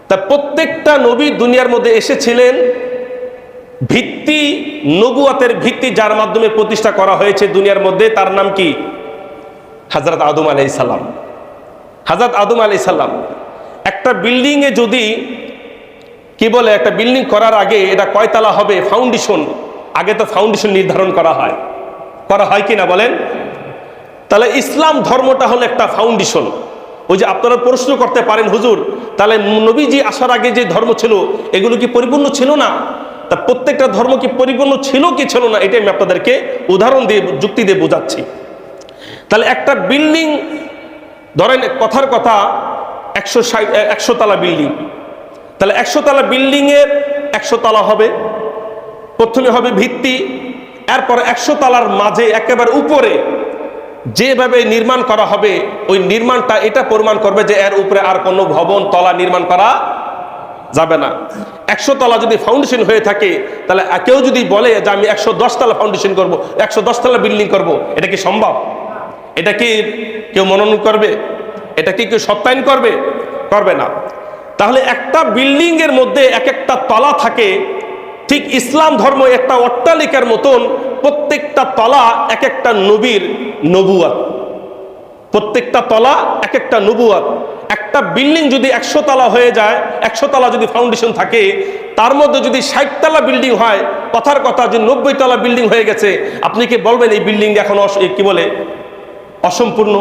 তা প্রত্যেকটা নবী দুনিয়ার মধ্যে এসেছিলেন, ভিত্তি, নবুয়তের ভিত্তি যার মাধ্যমে প্রতিষ্ঠা করা হয়েছে দুনিয়ার মধ্যে, তার নাম কি? হযরত আদম আলাইহিস সালাম। হযরত আদম আলাইহিস সালাম। একটা বিল্ডিং এ যদি কি বলে, একটা বিল্ডিং করার আগে এটা কয়তলা হবে, ফাউন্ডেশন, আগে তো ফাউন্ডেশন নির্ধারণ করা হয় কি না বলেন? তাহলে ইসলাম ধর্মটা হলো একটা ফাউন্ডেশন। ওই যে আপনারা প্রশ্ন করতে পারেন, হুজুর তাহলে নবীজি আসার আগে যে ধর্ম ছিল এগুলো কি পরিপূর্ণ ছিল না? তা প্রত্যেকটা ধর্ম কি পরিপূর্ণ ছিল কি ছিল না, এটাই আমি আপনাদেরকে উদাহরণ দিয়ে যুক্তি দিয়ে বোঝাচ্ছি। তাহলে একটা বিল্ডিং ধরেন, কথার কথা 100 তলা বিল্ডিং, তাহলে 100 তলা বিল্ডিং এর 100 তলা হবে, প্রথমে হবে ভিত্তি, এরপর 100 তলার মাঝে একেবারে উপরে যেভাবে নির্মাণ করা হবে ওই নির্মাণটা এটা প্রমাণ করবে যে এর উপরে আর কোনো ভবন তলা নির্মাণ করা যাবে না। 100 তলা যদি ফাউন্ডেশন হয়ে থাকে, তাহলে কেউ যদি বলে যে আমি 110 তলা ফাউন্ডেশন করব, 110 তলা বিল্ডিং করব, এটা কি সম্ভব? এটা কি কেউ মনোনয়ন করবে? এটা কি কেউ সত্যায়ন করবে? করবে না। তাহলে একটা বিল্ডিং এর মধ্যে এক একটা তলা থাকে, ঠিক ইসলাম ধর্ম একটা অট্টালিকার মতন, প্রত্যেকটা তলা এক একটা নবীর নবুয়াত, প্রত্যেকটা তলা এক একটা নবুয়াত। একটা বিল্ডিং যদি 100 তলা হয়ে যায়, 100 তলা যদি ফাউন্ডেশন থাকে, তার মধ্যে যদি 60 তলা বিল্ডিং হয়, কথার কথা যে 90 তলা বিল্ডিং হয়ে গেছে, আপনি কি বলবেন এই বিল্ডিং এখন কি বলে অসম্পূর্ণ?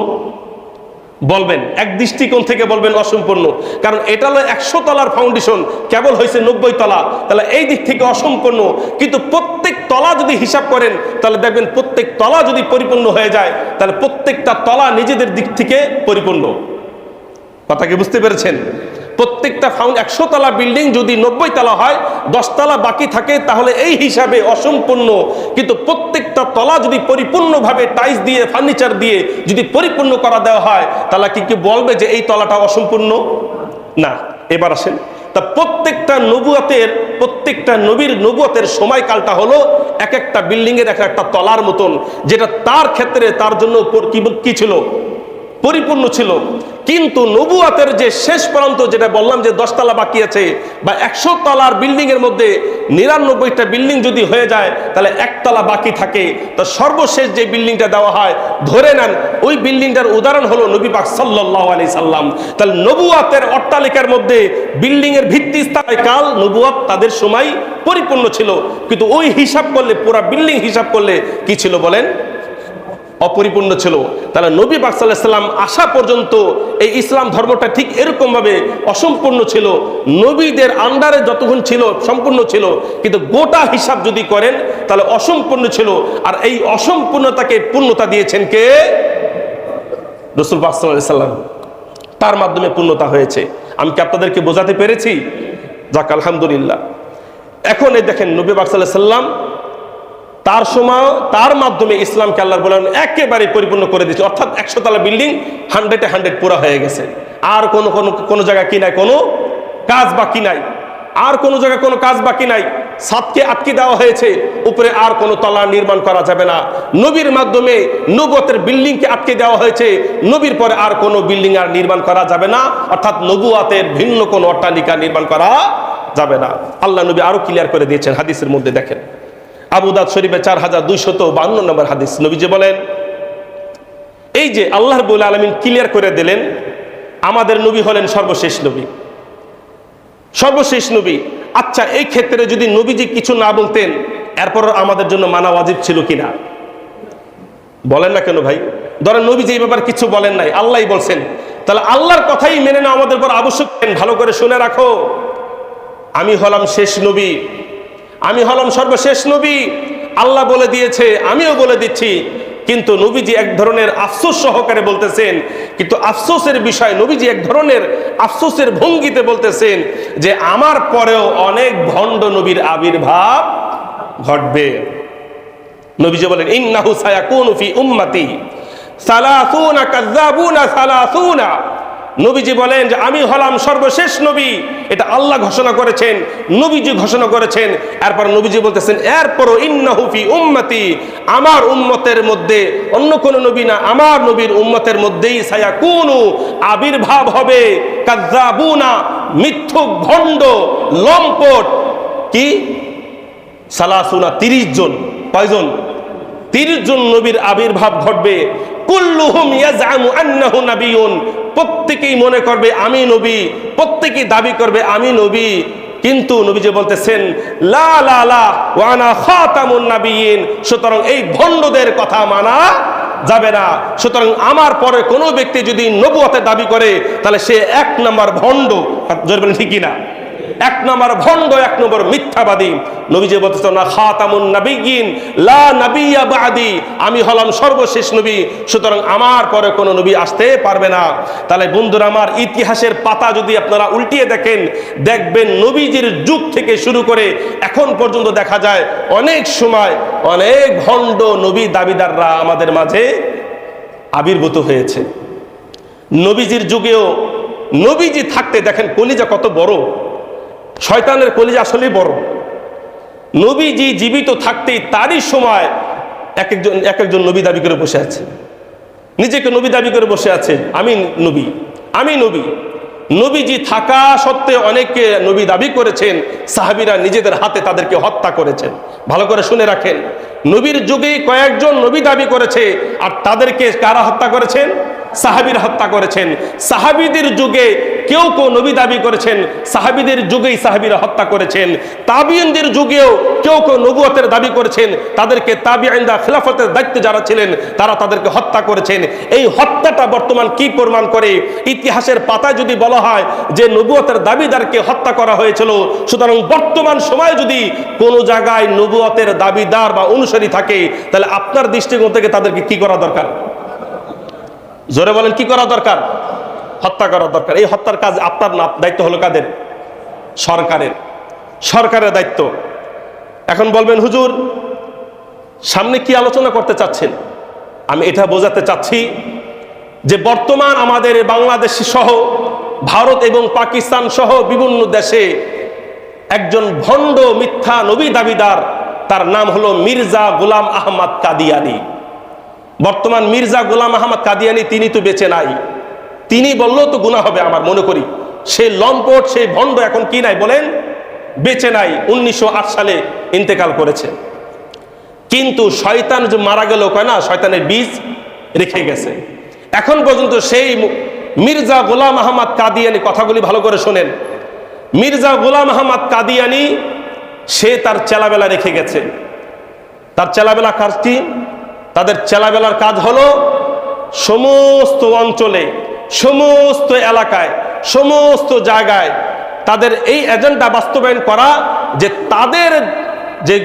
বলবেন, এক দৃষ্টিকোণ থেকে বলবেন অসম্পূর্ণ, কারণ এটা হলো 100 তলার ফাউন্ডেশন, কেবল হয়েছে 90 তলা, তাহলে এই দিক থেকে অসম্পূর্ণ। কিন্তু প্রত্যেক তলা যদি হিসাব করেন, তাহলে দেখবেন প্রত্যেক তলা যদি পরিপূর্ণ হয়ে যায়, তাহলে প্রত্যেকটা তলা নিজেদের দিক থেকে পরিপূর্ণ। কথা কি বুঝতে পেরেছেন? প্রত্যেকটা 100 তলা বিল্ডিং যদি 90 তলা হয়, 10 তলা বাকি থাকে, তাহলে এই হিসাবে অসম্পূর্ণ। কিন্তু প্রত্যেকটা তলা যদি পরিপূর্ণভাবে টাইলস দিয়ে, ফার্নিচার দিয়ে যদি পরিপূর্ণ করা দেওয়া হয়, তাহলে কি বলবে যে এই তলাটা অসম্পূর্ণ? না। এবার আসেন, তা প্রত্যেকটা নবুয়তের, প্রত্যেকটা নবীর নবুয়তের সময়কালটা হলো এক একটা বিল্ডিং এর এক একটা তলার মতন, যেটা তার ক্ষেত্রে তার জন্য কি ছিল? পরিপূর্ণ ছিল। কিন্তু নবুয়াতের যে শেষ প্রান্ত, যেটা বললাম যে 10 তলা বাকি আছে, বা 100 তলার বিল্ডিং এর মধ্যে 99টা বিল্ডিং যদি হয়ে যায়, তাহলে 1 তলা বাকি থাকে। তো সর্বশেষ যে বিল্ডিংটা দেওয়া হয়, ধরে নেন ওই বিল্ডিংটার উদাহরণ হলো নবী পাক সাল্লাল্লাহু আলাইহি সাল্লাম। তাহলে নবুয়াতের অট্টালিকার মধ্যে বিল্ডিং এর ভিত্তি স্থাপন কাল নবুয়াত তাদের সময় পরিপূর্ণ ছিল, কিন্তু ওই হিসাব করলে, পুরা বিল্ডিং হিসাব করলে কি ছিল বলেন? অপরিপূর্ণ ছিল। তাহলে নবী পাক সাল্লাল্লাহু আলাইহি সাল্লাম আসা পর্যন্ত এই ইসলাম ধর্মটা ঠিক এরকম ভাবে অসম্পূর্ণ ছিল। নবীদের আন্ডারে যতক্ষণ ছিল সম্পূর্ণ ছিল, কিন্তু গোটা হিসাব যদি করেন তাহলে অসম্পূর্ণ ছিল। আর এই অসম্পূর্ণতাকে পূর্ণতা দিয়েছেন কে? রাসূল পাক সাল্লাল্লাহু আলাইহি সাল্লাম। তার মাধ্যমে পূর্ণতা হয়েছে। আমি কি আপনাদেরকে বোঝাতে পেরেছি? যাক, আলহামদুলিল্লাহ। এখন এই দেখেন নবী পাক সাল্লাল্লাহু আলাইহি সাল্লাম তার সময়, তার মাধ্যমে ইসলামকে আল্লাহ বলেন একেবারে পরিপূর্ণ করে দিয়েছে। অর্থাৎ 100 তলা বিল্ডিং 100 পুরা হয়ে গেছে। আর কোনো জায়গা কি নাই, কোনো কাজ বাকি নাই, আর কোনো জায়গায় কোনো কাজ বাকি নাই। ছাদকে আটকে দেওয়া হয়েছে, উপরে আর কোনো তলা নির্মাণ করা যাবে না। নবীর মাধ্যমে নবুয়তের বিল্ডিংকে আটকে দেওয়া হয়েছে, নবীর পরে আর কোনো বিল্ডিং আর নির্মাণ করা যাবে না। অর্থাৎ নবুয়তের ভিন্ন কোনো অট্টালিকা নির্মাণ করা যাবে না। আল্লাহ নবী আরো ক্লিয়ার করে দিয়েছেন হাদিসের মধ্যে। দেখেন আবু দাউদ শরীফে 4252 নম্বর হাদিস, নবীজি বলেন, এই যে আল্লাহ রাব্বুল আলামিন ক্লিয়ার করে দিলেন আমাদের নবী হলেন সর্বশেষ নবী, সর্বশেষ নবী। আচ্ছা, এই ক্ষেত্রে যদি নবীজি কিছু না বলতেন, এরপর আমাদের জন্য মানা ওয়াজিব ছিল কিনা? বলেন না কেন ভাই? ধরেন নবীজি এই ব্যাপারে কিছু বলেন নাই, আল্লাহই বলছেন, তাহলে আল্লাহর কথাই মেনে নেওয়া আমাদের উপর আবশ্যক। ভালো করে শুনে রাখো, আমি হলাম শেষ নবী, আমি হলাম সর্বশেষ নবী। আল্লাহ বলে দিয়েছে, আমিও বলে দিচ্ছি। কিন্তু নবীজি এক ধরনের আফসোস সহকারে বলতেছেন, কিন্তু আফসোসের বিষয় নবীজি এক ধরনের আফসোসের ভঙ্গিতে বলতেছেন যে আমার পরেও অনেক ভণ্ড নবীর আবির্ভাব ঘটবে। নবীজি বলেন, ইন্নাহু সায়াকুনু ফি উম্মতি সালাসুনা কাযাবুনা সালাসুনা। নবীজি বলেন যে আমি হলাম সর্বশেষ নবী, এটা আল্লাহ ঘোষণা করেছেন, নবীজি ঘোষণা করেছেন। এরপর নবীজি বলতেছেন, এরপরও ইন্নাহু ফি উম্মতি, আমার উম্মতের মধ্যে, অন্য কোন নবী না, আমার নবীর উম্মতের মধ্যেই সায়াকুনু আবির্ভাব হবে কাযাবুনা, মিথ্যুক, ভণ্ড, লম্পট। কি? সালাসুনা, 30 জন। কয়জন? 30 জন নবীর আবির্ভাব ঘটবে। কুল্লুহুম ইয়াজআমু আন্নাহু নাবিয়্যুন, প্রত্যেকেই মনে করবে আমি নবী, প্রত্যেকেই দাবি করবে আমি নবী। কিন্তু নবীজি বলতেছেন, লা লা লা ওয়া আনা খাতামুন নাবিয়্যিন, সুতরাং এই ভণ্ডদের কথা মানা যাবে না। সুতরাং আমার পরে কোনো ব্যক্তি যদি নবুয়তের দাবি করে তাহলে সে 1 নম্বর ভণ্ড। জোরে বলেন ঠিক কিনা? 1 নম্বর ভণ্ড, 1 নম্বর মিথ্যাবাদী। নবীজি বলতেছেন না খাতামুন নাবিয়্যিন লা নাবিয়্যা বা'দি, আমি হলাম সর্বশেষ নবী, সুতরাং আমার পরে কোনো নবী আসতে পারবে না। তাহলে বন্ধুরা আমার, ইতিহাসের পাতা যদি আপনারা উল্টিয়ে দেখেন, দেখবেন নবীজির যুগ থেকে শুরু করে এখন পর্যন্ত দেখা যায় অনেক সময় অনেক ভণ্ড নবী দাবিদাররা আমাদের মাঝে আবির্ভূত হয়েছে। নবীজির যুগেও নবীজি থাকতে দেখেন কলিজা কত বড়, শয়তানের কলিজা আসলেই বড়। নবীজি জীবিত থাকতেই তারই সময় এক একজন নবী দাবি করে বসে আছে, নিজেকে নবী দাবি করে বসে আছে, আমি নবী, আমি নবী। নবীজি থাকা সত্ত্বে অনেকে নবী দাবি করেছেন, সাহাবীরা নিজেদের হাতে তাদেরকে হত্যা করেছেন। ভালো করে শুনে রাখেন, নবীর যুগে কয়েকজন নবী দাবি করেছে, আর তাদেরকে কারা হত্যা করেছেন? সাহাবীরা হত্যা করেছেন। সাহাবীদের যুগে কেউ কেউ নবী দাবি করেছেন, সাহাবীদের যুগেই সাহাবীরা হত্যা করেছেন। তাবিঈনদের যুগেও কেউ কেউ নবুয়তের দাবি করেছেন, তাদেরকে তাবিঈনরা খিলাফতের দায়িত্বে যারা ছিলেন তারা তাদেরকে হত্যা করেছেন। এই হত্যাটা বর্তমান কি প্রমাণ করে? ইতিহাসের পাতায় যদি বলা হয় যে নবুয়তের দাবিদারকে হত্যা করা হয়েছিল, সুতরাং বর্তমান সময়ে যদি কোনো জায়গায় নবুয়তের দাবিদার বা অনুসারী থাকে, তাহলে আপনার দৃষ্টিকোণ থেকে তাদেরকে কি করা দরকার? জোরে বলেন, কি করা দরকার? হত্যা করা দরকার। এই হত্যার কাজ আপনার না, দায়িত্ব হলো কাদের? সরকারের, সরকারের দায়িত্ব। এখন বলবেন হুজুর সামনে কি আলোচনা করতে চাচ্ছেন? আমি এটা বোঝাতে চাচ্ছি যে বর্তমান আমাদের বাংলাদেশ সহ ভারত এবং পাকিস্তান সহ বিভিন্ন দেশে একজন ভণ্ড মিথ্যা নবী দাবিদার, তার নাম হলো মির্জা গোলাম আহমদ কাদিয়ানি। বর্তমান মির্জা গোলাম আহমদ কাদিয়ানি তিনি তো বেঁচে নাই, তিনি বললেও তো গুনাহ হবে আমার মনে করি। সে লম্পট, সেই ভণ্ড এখন কি নাই বলেন? বেঁচে নাই, 1908 সালে ইন্তেকাল করেছে। কিন্তু শয়তান যে মারা গেল কয় না, শয়তানের বীজ রেখে গেছে এখন পর্যন্ত। সেই মির্জা গোলাম আহমদ কাদিয়ানি, কথাগুলি ভালো করে শোনেন, মির্জা গোলাম আহমদ কাদিয়ানি সে তার চেলাবেলা রেখে গেছে। তার চেলাবেলা কাজ কি? তাদের চেলাবেলার কাজ হলো সমস্ত অঞ্চলে, সমস্ত এলাকায়, সমস্ত জায়গায় তাদের এই এজেন্ডা বাস্তবায়ন করা যে তাদের যে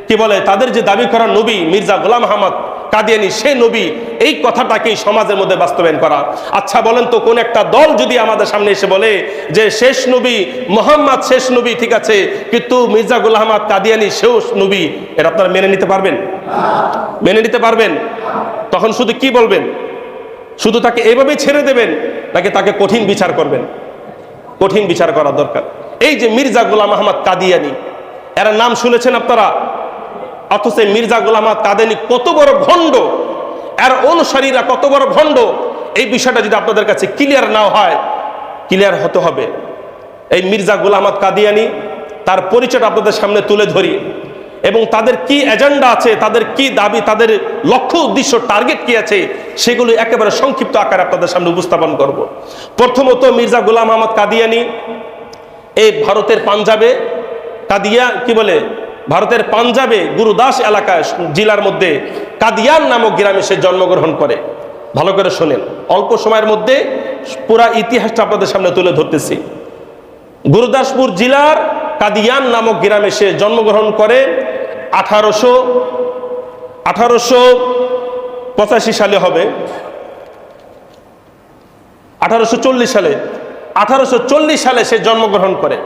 কি বলে, তাদের যে দাবি করা নবী মির্জা গোলাম আহমদ কাদিয়ানি সে নবী, এই কথাটাকেই সমাজের মধ্যে বাস্তবায়ন করা। আচ্ছা বলেন তো, কোন একটা দল যদি আমাদের সামনে এসে বলে যে শেষ নবী মোহাম্মদ শেষ নবী, ঠিক আছে, কিন্তু মির্জা গোলাম আহমদ কাদিয়ানি সেও নবী, এটা আপনারা মেনে নিতে পারবেন? মেনে নিতে পারবেন? তখন শুধু কি বলবেন? শুধু তাকে এভাবেই ছেড়ে দেবেন, নাকি তাকে কঠিন বিচার করবেন? কঠিন বিচার করা দরকার। এই যে মির্জা গোলাম আহমদ কাদিয়ানি, এর নাম শুনেছেন আপনারা? অথচ মির্জা গোলাম আহমদ কাদিয়ানি কত বড় ভণ্ড, এর অনুসারীরা কত বড় ভণ্ড, এই বিষয়টা যদি আপনাদের কাছে ক্লিয়ার না হয়, ক্লিয়ার হতে হবে। এই মির্জা গোলাম আহমদ কাদিয়ানি, তার পরিচয়টা আপনাদের সামনে তুলে ধরি এবং তাদের কি এজেন্ডা আছে, তাদের কি দাবি, তাদের লক্ষ্য উদ্দেশ্য, টার্গেট কি আছে, সেগুলো একেবারে সংক্ষিপ্ত আকারে আপনাদের সামনে উপস্থাপন করব। প্রথমত মির্জা গোলাম আহমদ কাদিয়ানি এই ভারতের পাঞ্জাবে, কাদিয়া কি বলে, ভারতের পাঞ্জাবে গুরুদাস এলাকায় জেলার মধ্যে কাদিয়ান নামক গ্রামে সে জন্মগ্রহণ করে। ভালো করে শোনেন, অল্প সময়ের মধ্যে পুরা ইতিহাসটা আপনাদের সামনে তুলে ধরতেছি। গুরুদাসপুর জেলার কাদিয়ান নামক গ্রামে সে জন্মগ্রহণ করে 1885 সালে হবে, 1840 সালে, 1840 সালে সে জন্মগ্রহণ করে।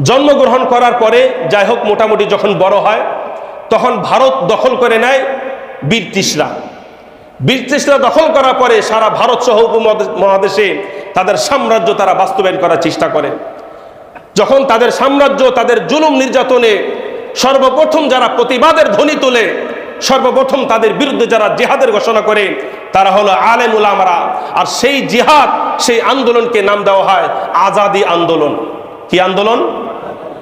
জন্মগ্রহণ করার পরে যাই হোক, মোটামুটি যখন বড় হয় তখন ভারত দখল করে নেয় ব্রিটিশরা। ব্রিটিশরা দখল করার পরে সারা ভারত সহ উপমহাদেশে তাদের সাম্রাজ্য তারা বাস্তবায়ন করার চেষ্টা করে। যখন তাদের সাম্রাজ্য, তাদের জুলুম নির্যাতনে সর্বপ্রথম যারা প্রতিবাদের ধ্বনি তোলে, সর্বপ্রথম তাদের বিরুদ্ধে যারা জিহাদের ঘোষণা করে, তারা হলো আলেম উলামারা। আর সেই জিহাদ, সেই আন্দোলনকে নাম দেওয়া হয় আজাদি আন্দোলন। কি আন্দোলন?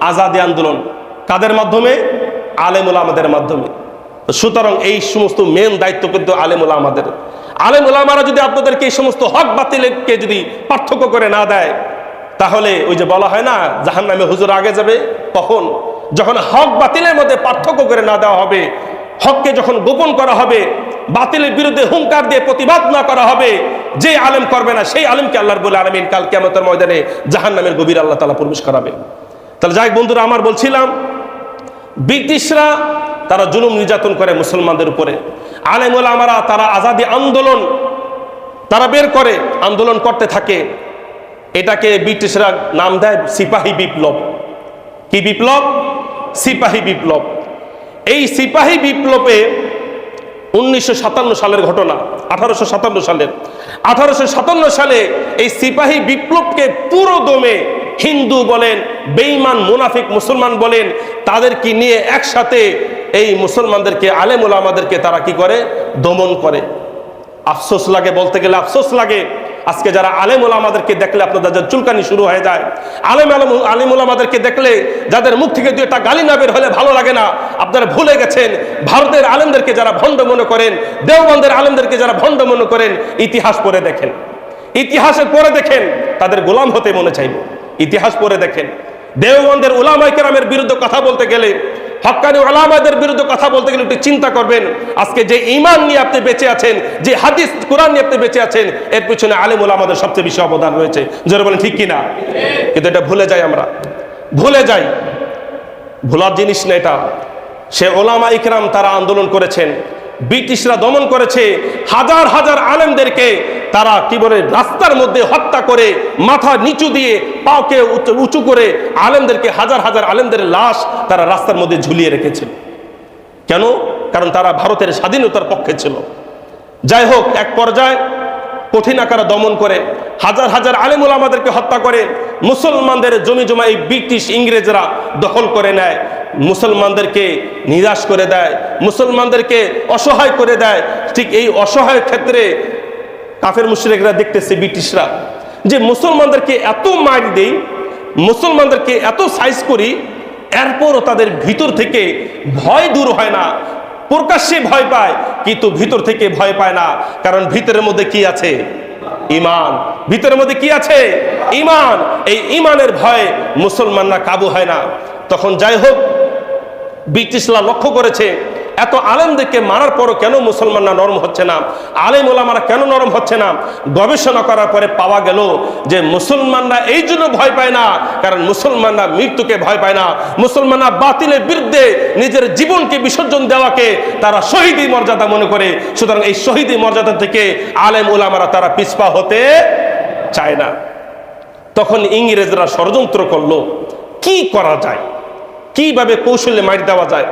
আজাদি আন্দোলন। কাদের মাধ্যমে? আলেম উলামাদের মাধ্যমে। সুতরাং এই সমস্ত মেন দায়িত্ব কিন্তু আলেম উলামাদের। আলেম উলামারা যদি আপনাদেরকে এই সমস্ত হক বাতিলকে যদি পার্থক্য করে না দেয়, তাহলে ওই যে বলা হয় না জাহান্নামে হুজুর আগে যাবে, কখন? যখন হক বাতিলের মধ্যে পার্থক্য করে না দেওয়া হবে, হককে যখন গোপন করা হবে, বাতিলের বিরুদ্ধে হুঙ্কার দিয়ে প্রতিবাদ না করা হবে, যে আলেম করবে না সেই আলেমকে আল্লাহ রাব্বুল আলামিন কাল কিয়ামতের ময়দানে জাহান্নামের গভীরে আল্লাহ তাআলা প্রবেশ করাবে। তাহলে যাই বন্ধুরা, আমার বলছিলাম ব্রিটিশরা তারা জুলুম নির্যাতন করে মুসলমানদের উপরে। আলেম ওলামারা তারা আজাদি আন্দোলন তারা বের করে, আন্দোলন করতে থাকে। এটাকে ব্রিটিশরা নাম দেয় সিপাহী বিপ্লব। কি বিপ্লব? সিপাহী বিপ্লব। এই সিপাহী বিপ্লবে 1957 সালের ঘটনা, 1857 সালে এই সিপাহী বিপ্লবকে পুরো দমে হিন্দু বলেন, বেঈমান মুনাফিক মুসলমান বলেন, তাদেরকে নিয়ে একসাথে এই মুসলমানদেরকে, আলেম ওলামাদেরকে তারা কি করে? দমন করে। আফসোস লাগে, বলতে গেলে আফসোস লাগে। আজকে যারা আলেম ওলামাদেরকে দেখলে আপনাদের যা চুলকানি শুরু হয়ে যায়, আলেম ওলামাদেরকে দেখলে যাদের মুখ থেকে দুই একটা গালি না বের হলে ভালো লাগে না, আপনারা ভুলে গেছেন ভারতের আলেমদেরকে যারা ভণ্ড মনে করেন, দেওবন্দের আলেমদেরকে যারা ভণ্ড মনে করেন, ইতিহাস পড়ে দেখেন, ইতিহাসের পরে দেখেন তাদের গোলাম হতে মনে চাইবে। ইতিহাস পড়ে দেখেন, দেওবন্দের উলামায়ে কেরামের বিরুদ্ধে কথা বলতে গেলে, হক্কানি উলামাদের বিরুদ্ধে কথা বলতে গেলে একটু চিন্তা করবেন, আজকে যে ঈমান নিয়ে আপনি বেঁচে আছেন, যে হাদিস কোরআন নিয়ে আপনি বেঁচে আছেন, এর পিছনে আলেম ওলামাদের সবচেয়ে বেশি অবদান রয়েছে। জোরে বলেন ঠিক কিনা? কিন্তু এটা ভুলে যাই আমরা, ভুলে যাই। ভোলার জিনিস না এটা। সে ওলামায়ে কেরাম তারা আন্দোলন করেছেন, ব্রিটিশরা দমন করেছে, হাজার হাজার আলেমদেরকে তারা কি বলে রাস্তার মধ্যে হত্যা করে, মাথা নিচু দিয়ে পাকে উঁচু করে আলেমদেরকে, হাজার হাজার আলেমদের লাশ তারা রাস্তার মধ্যে ঝুলিয়ে রেখেছিল। কেন? কারণ তারা ভারতের স্বাধীনতার পক্ষে ছিল। যাই হোক, এক পর্যায়ে কঠিন আকারে দমন করে হাজার হাজার আলেম ওলামাদেরকে হত্যা করে, মুসলমানদের জমি জমা এই ব্রিটিশ ইংরেজরা দখল করে নেয়, মুসলমানদেরকে নিরাশ করে দেয়, মুসলমানদেরকে অসহায় করে দেয়। ঠিক এই অসহায় ক্ষেত্রে কাফের মুশরিকরা দেখতেছে ব্রিটিশরা যে মুসলমানদেরকে এত মার দেই, মুসলমানদেরকে এত সাইজ করি, এরপরও তাদের ভিতর থেকে ভয় দূর হয় না। প্রকাশ্যে ভয় পায় কিন্তু ভিতর থেকে ভয় পায় না, কারণ ভিতরের মধ্যে কি আছে? ঈমান। ভিতরের মধ্যে কি আছে? ঈমান। এই ঈমানের ভয়ে মুসলমানরা কাবু হয় না। তখন যাই হোক, ব্রিটিশরা লক্ষ্য করেছে এত আলেমদেরকে মারার পরও কেন মুসলমানরা নরম হচ্ছে না, আলেম ওলামারা কেন নরম হচ্ছে না। গবেষণা করার পরে পাওয়া গেল যে মুসলমানরা এই জন্য ভয় পায় না, কারণ মুসলমানরা মৃত্যুকে ভয় পায় না, মুসলমানরা বাতিলের বিরুদ্ধে নিজের জীবনকে বিসর্জন দেওয়াকে তারা শহীদি মর্যাদা মনে করে। সুতরাং এই শহীদি মর্যাদা থেকে আলেম ওলামারা তারা পিছপা হতে চায় না। তখন ইংরেজরা ষড়যন্ত্র করলো, কি করা যায়, কিভাবে কৌশলে মার দেওয়া যায়।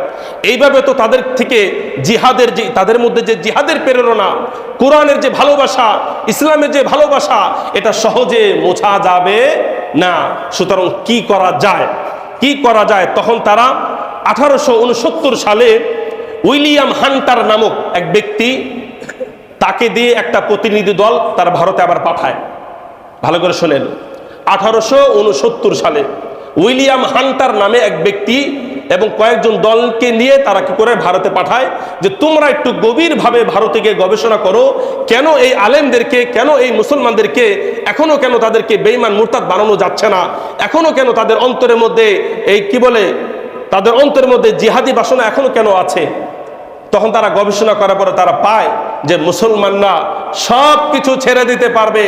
এইভাবে তো তাদের থেকে জিহাদের যে, তাদের মধ্যে যে জিহাদের প্রেরণা, কোরআনের যে ভালোবাসা, ইসলামের যে ভালোবাসা, এটা সহজে মোছা যাবে না। সুতরাং কি করা যায়, কি করা যায়? তখন তারা 1869 সালে উইলিয়াম হান্টার নামক এক ব্যক্তি, তাকে দিয়ে একটা প্রতিনিধি দল তারা ভারতে আবার পাঠায়। ভালো করে শোনেন, 1869 সালে উইলিয়াম হান্টার নামে এক ব্যক্তি এবং কয়েকজন দলকে নিয়ে তারা কি করে ভারতে পাঠায় যে তোমরা একটু গভীরভাবে ভারতে গিয়ে গবেষণা করো, কেন এই আলেমদেরকে, কেন এই মুসলমানদেরকে এখনো কেন তাদেরকে বেঈমান মুরতাদ বানানো যাচ্ছে না, এখনো কেন তাদের অন্তরের মধ্যে এই কি বলে, তাদের অন্তরের মধ্যে জিহাদি বাসনা এখনো কেন আছে। তখন তারা গবেষণা করার পরে তারা পায় যে মুসলমানরা সব কিছু ছেড়ে দিতে পারবে,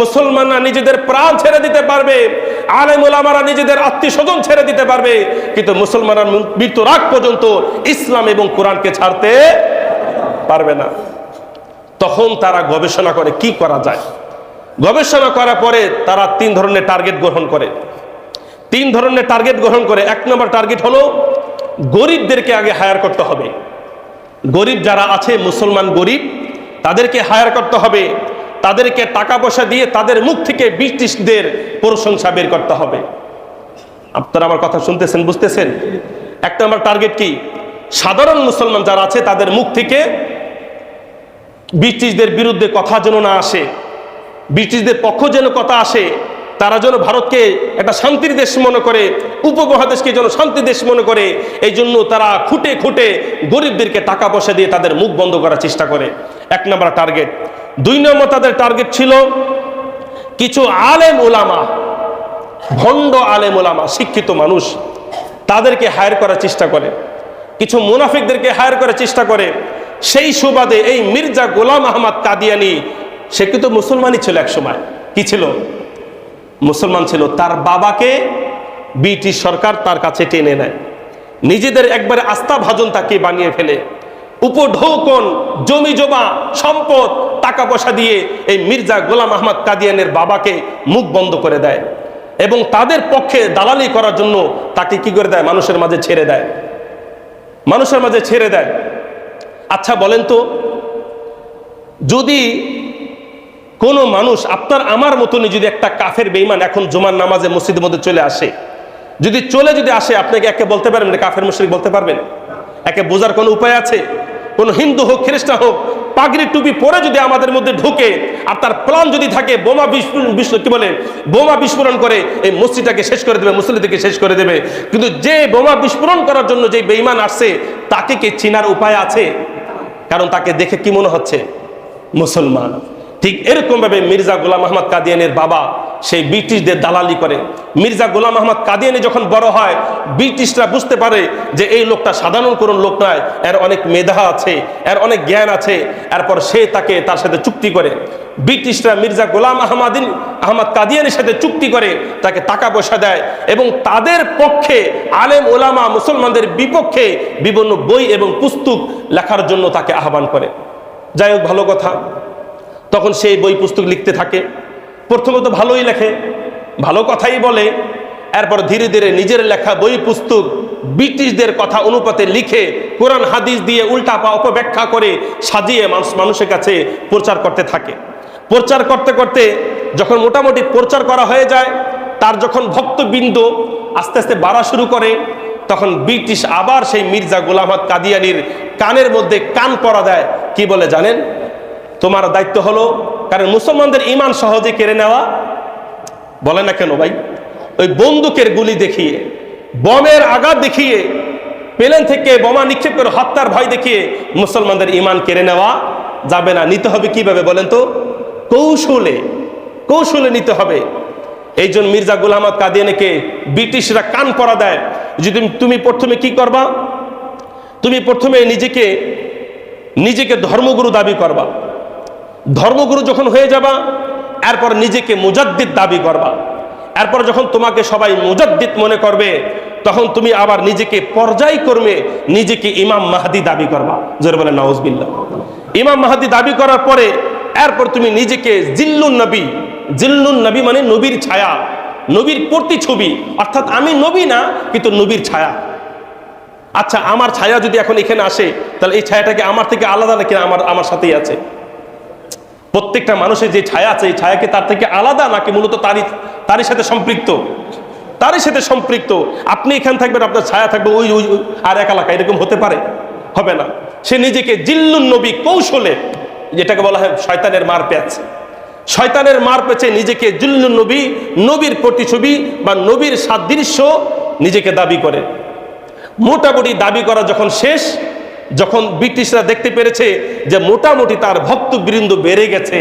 মুসলমানরা নিজেদের প্রাণ ছেড়ে দিতে পারবে, আলেম ওলামারা নিজেদের আত্মীয় স্বজন ছেড়ে দিতে পারবে, কিন্তু মুসলমানরা মৃত্যুর আগ পর্যন্ত ইসলাম এবং কোরআনকে ছাড়তে পারবে না। তখন তারা গবেষণা করে কি করা যায়। গবেষণা করার পরে তারা 3 ধরনের টার্গেট গ্রহণ করে। 3 ধরনের টার্গেট গ্রহণ করে। 1 নম্বর টার্গেট হলো গরিবদেরকে আগে হায়ার করতে হবে। গরিব যারা আছে, মুসলমান গরিব, তাদেরকে হায়ার করতে হবে, তাদেরকে টাকা পয়সা দিয়ে তাদের মুখ থেকে ব্রিটিশদের প্রশংসা বের করতে হবে। আপনারা আমার কথা শুনতেছেন, বুঝতেছেন? 1 নম্বর টার্গেট কি? সাধারণ মুসলমান যারা আছে তাদের মুখ থেকে ব্রিটিশদের বিরুদ্ধে কথা যেন না আসে, ব্রিটিশদের পক্ষ যেন কথা আসে, তারা যেন ভারতকে একটা শান্তির দেশ মনে করে, উপমহাদেশকে যেন শান্তি দেশ মনে করে। এই জন্য তারা খুঁটে খুঁটে গরিবদেরকে টাকা পয়সা দিয়ে তাদের মুখ বন্ধ করার চেষ্টা করে। 1 নম্বর টার্গেট। 2 নম্বর তাদের টার্গেট ছিল কিছু আলেম ওলামা, ভণ্ড আলেম ওলামা, শিক্ষিত মানুষ, তাদেরকে হায়ার করার চেষ্টা করে। কিছু মুনাফিকদেরকে হায়ার করার চেষ্টা করে। সেই সুবাদে এই মির্জা গোলাম আহমদ কাদিয়ানি সে কিন্তু মুসলমানই ছিল এক সময়। কি ছিল? মুসলমান ছিল। তার বাবাকে ব্রিটিশ সরকার তার কাছে টেনে নেয়, নিজেদের একবারে আস্থাভাজন তাকে বানিয়ে ফেলে। উপঢৌকন, জমি জমা, সম্পদ, টাকা পয়সা দিয়ে এই মির্জা গোলাম আহমদ কাদিয়ানের বাবাকে মুখ বন্ধ করে দেয় এবং তাদের পক্ষে দালালি করার জন্য তাকে কি করে দেয়? মানুষের মাঝে ছেড়ে দেয়, মানুষের মাঝে ছেড়ে দেয়। আচ্ছা বলেন তো, যদি কোনো মানুষ আপনার আমার মতনই যদি একটা কাফের বেঈমান এখন জুমার নামাজে মসজিদের মধ্যে চলে আসে, যদি আসে, আপনাকে একে বলতে পারবেন কাফের মুশরিক বলতে পারবেন? একে বোঝার কোনো উপায় আছে? কোন হিন্দু হোক, খ্রিস্টান হোক, পাগড়ি টুপি পরে যদি আমাদের মধ্যে ঢুকে আর তার প্ল্যান যদি থাকে বোমা বিস্ফোরণ করে এই মসজিদটাকে শেষ করে দেবে, মুসলিমদেরকে শেষ করে দেবে, কিন্তু যে বোমা বিস্ফোরণ করার জন্য যে বেঈমান আসছে তাকে কি চিনার উপায় আছে? কারণ তাকে দেখে কি মনে হচ্ছে? মুসলমান। ঠিক এরকম ভাবে মির্জা গোলাম আহমদ কাদিয়ানির বাবা সেই ব্রিটিশদের দালালি করে। মির্জা গোলাম আহমদ কাদিয়ানি যখন বড় হয়, ব্রিটিশরা বুঝতে পারে যে এই লোকটা সাধারণ কোনো লোক নয়, এর অনেক মেধা আছে, এর অনেক জ্ঞান আছে। এরপর সে তার সাথে চুক্তি করে। ব্রিটিশরা মির্জা গোলাম আহমদ কাদিয়ানির সাথে চুক্তি করে, তাকে টাকা পয়সা দেয় এবং তাদের পক্ষে আলেম ওলামা মুসলমানদের বিপক্ষে বিভিন্ন বই এবং পুস্তক লেখার জন্য তাকে আহ্বান করে। যাই হোক, ভালো কথা। তখন সেই বই পুস্তক লিখতে থাকে। প্রথমত ভালোই লেখে, ভালো কথাই বলে। এরপর ধীরে ধীরে নিজের লেখা বই পুস্তক ব্রিটিশদের কথা অনুপাতে লিখে কোরআন হাদিস দিয়ে উল্টা অপব্যাখ্যা করে সাজিয়ে মানুষের কাছে প্রচার করতে থাকে। প্রচার করতে করতে যখন মোটামুটি প্রচার করা হয়ে যায়, তার যখন ভক্তবৃন্দ আস্তে আস্তে বাড়া শুরু করে, তখন ব্রিটিশ আবার সেই মির্জা গোলাম আহমদ কাদিয়ানির কানের মধ্যে কান পরা দেয়। কি বলে জানেন? তোমার দায়িত্ব হলো, কারণ মুসলমানদের ঈমান সহজে কেড়ে নেওয়া। বলে না কেন ভাই? ওই বন্দুকের গুলি দেখিয়ে, বমের আঘাত দেখিয়ে, প্লেন থেকে বোমা নিক্ষেপ করে হত্যার ভয় দেখিয়ে মুসলমানদের ঈমান কেড়ে নেওয়া যাবে না। নিতে হবে কিভাবে বলেন তো? কৌশলে, কৌশলে নিতে হবে। এই জন্য মির্জা গোলাম আহমদ কাদিয়ানিকে ব্রিটিশরা কান পরা দেয় যে তুমি প্রথমে কি করবা? তুমি প্রথমে নিজেকে ধর্মগুরু দাবি করবা। ধর্মগুরু যখন হয়ে যাবা, এরপর নিজেকে মুজাদ্দিদ দাবি করবা। এরপর যখন তোমাকে সবাই মুজাদ্দিদ মনে করবে, তখন তুমি আবার নিজেকে পর্যায়ক্রমে নিজেকে ইমাম মাহদি দাবি করবা। জোরে বলে নাউজুবিল্লাহ। ইমাম মাহদি দাবি করার পরে এরপর তুমি নিজেকে জিল্লুন নবী মানে নবীর ছায়া, নবীর প্রতিছবি, অর্থাৎ আমি নবী না কিন্তু নবীর ছায়া। আচ্ছা, আমার ছায়া যদি এখন এখানে আসে, তাহলে এই ছায়াটাকে আমার থেকে আলাদা নাকি আমার সাথেই আছে? প্রত্যেকটা মানুষের যে ছায়া আছে, এই ছায়াকে তার থেকে আলাদা নাকি মূলত তারই সাথে সম্পৃক্ত? তারই সাথে সম্পৃক্ত। আপনি এখানে থাকবেন, আপনার ছায়া থাকবে ওই আর এক এলাকা, এরকম হতে পারে? হবে না। সে নিজেকে জিল্লুন নবী, কৌশলে, যেটাকে বলা হয় শয়তানের মার প্যাচ, শয়তানের মার পেঁচে নিজেকে জিল্লুন নবী, নবীর প্রতিছবি বা নবীর সাদৃশ্য নিজেকে দাবি করে। মোটামুটি দাবি করা যখন শেষ, যখন ব্রিটিশরা দেখতে পেরেছে যে মোটামুটি তার ভক্তবৃন্দ বেড়ে গেছে,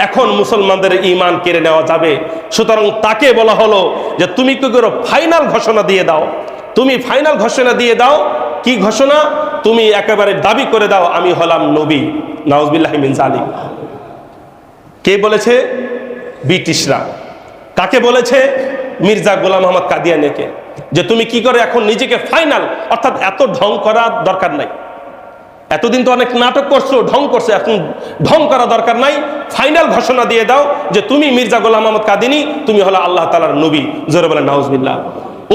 এখন মুসলমানদের ঈমান কেড়ে নেওয়া যাবে, সুতরাং তাকে বলা হলো যে তুমি কি করো? ফাইনাল ঘোষণা দিয়ে দাও। তুমি ফাইনাল ঘোষণা দিয়ে দাও। কি ঘোষণা? তুমি একেবারে দাবি করে দাও আমি হলাম নবী। নাউজুবিল্লাহি মিন যালিক। কে বলেছে? ব্রিটিশরা। কাকে বলেছে? মির্জা গোলাম আহমদ কাদিয়ানিকে, যে তুমি কি করে এখন নিজেকে ফাইনাল, অর্থাৎ এত ঢং করার দরকার নাই। এতদিন তো অনেক নাটক করছো, ঢং করছো, এখন ঢং করা দরকার নাই। ফাইনাল ঘোষণা দিয়ে দাও যে তুমি মির্জা গোলাম আহমদ কাদিয়ানি, তুমি হলো আল্লাহ তাআলার নবী। জোরে বলেন নাউজুবিল্লাহ।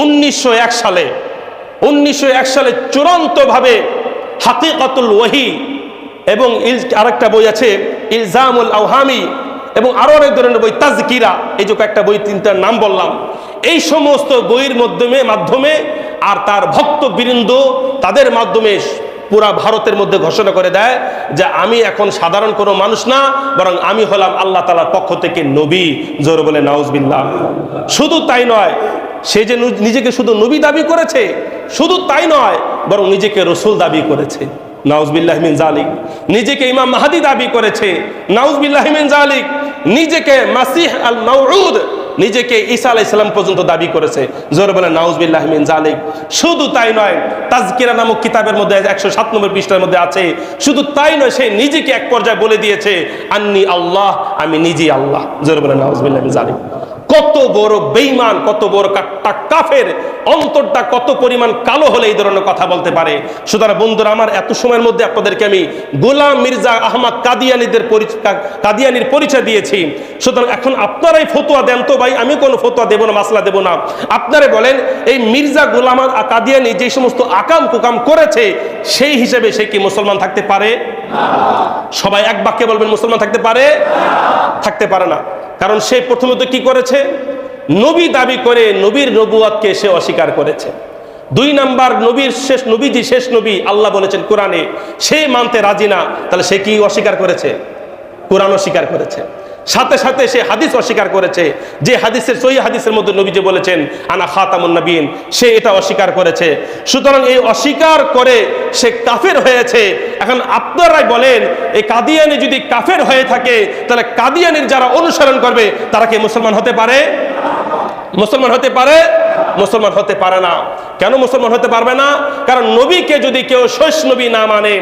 1901 সালে চূড়ান্তভাবে হাকিকাতুল ওয়াহি এবং আরেকটা বই আছে ইলজামুল আওহামি এবং আরো অনেক ধরনের বই, তাজকিরা, এই যে একটা বই, তিনটার নাম বললাম। এই সমস্ত বইয়ের মাধ্যমে আর তার ভক্তবৃন্দ তাদের মাধ্যমে পুরা ভারতের মধ্যে ঘোষণা করে দেয় যে আমি এখন সাধারণ কোনো মানুষ না, বরং আমি হলাম আল্লাহ তাআলার পক্ষ থেকে নবী। জোরে বলে নাউজুবিল্লাহ। শুধু তাই নয়, সে যে নিজেকে শুধু নবী দাবি করেছে, শুধু তাই নয়, বরং নিজেকে রসুল দাবি করেছে। নাউজুবিল্লাহি মিন যালিক। নিজেকে ইমাম মাহদি দাবি করেছে। নাউজুবিল্লাহি মিন যালিক। নিজেকে মাসিহ আল মাউউদ নিজেকে ঈসা আলাইহিস সালাম পর্যন্ত দাবি করেছে। জোরে বলেন নাউজুবিল্লাহি মিন যালিক। শুধু তাই নয়, তাজকিরা নামক কিতাবের মধ্যে 107 নম্বর পৃষ্ঠার মধ্যে আছে, শুধু তাই নয়, সে নিজেকে এক পর্যায়ে বলে দিয়েছে আন্নি আল্লাহ, আমি নিজেই আল্লাহ। জোরে বলেন নাউজুবিল্লাহি মিন যালিক। কত বড় বেঈমান, কত বড় কাফের, অন্তরটা কত পরিমাণ কালো হলে এই ধরনের কথা বলতে পারে। সুতরাং বন্ধুরা আমার, এত সময়ের মধ্যে আপনাদেরকে আমি গোলাম মির্জা আহমদ কাদিয়ানির পরিচয় দিয়েছি। সুতরাং এখন আপনারাই ফতোয়া দেন তো ভাই, আমি কোনো ফতোয়া দেব না, মাসলা দেব না। আপনারা বলেন এই মির্জা গোলাম কাদিয়ানি যে সমস্ত আকাম কুকাম করেছে, সেই হিসেবে সে কি মুসলমান থাকতে পারে? সবাই এক বাক্যে বলবেন মুসলমান থাকতে পারে? থাকতে পারে না। কারণ সে প্রথমত কি করেছে? নবী দাবি করে নবীর নবুয়াতকে সে অস্বীকার করেছে। 2 নাম্বার, নবীজি শেষ নবী আল্লাহ বলেছেন কোরআনে, সে মানতে রাজি না, তাহলে সে কি অস্বীকার করেছে? কোরআন অস্বীকার করেছে। সাথে সাথে সে হাদিস অস্বীকার করেছে, যে হাদিসের সহিহ হাদিসের মধ্যে নবীজি বলেছেন আনা খাতামুন নবিয়্যিন, সে এটা অস্বীকার করেছে। সুতরাং এই অস্বীকার করে সে কাফের হয়েছে। এখন আপনারাই বলেন, এই কাদিয়ানি যদি কাফের হয়ে থাকে, তাহলে কাদিয়ানির যারা অনুসরণ করবে তারা কি মুসলমান হতে পারে? মুসলমান হতে পারে? মুসলমান হতে পারে না। কেন মুসলমান হতে পারবে না? কারণ নবীকে যদি কেউ শেষ নবী না মানে,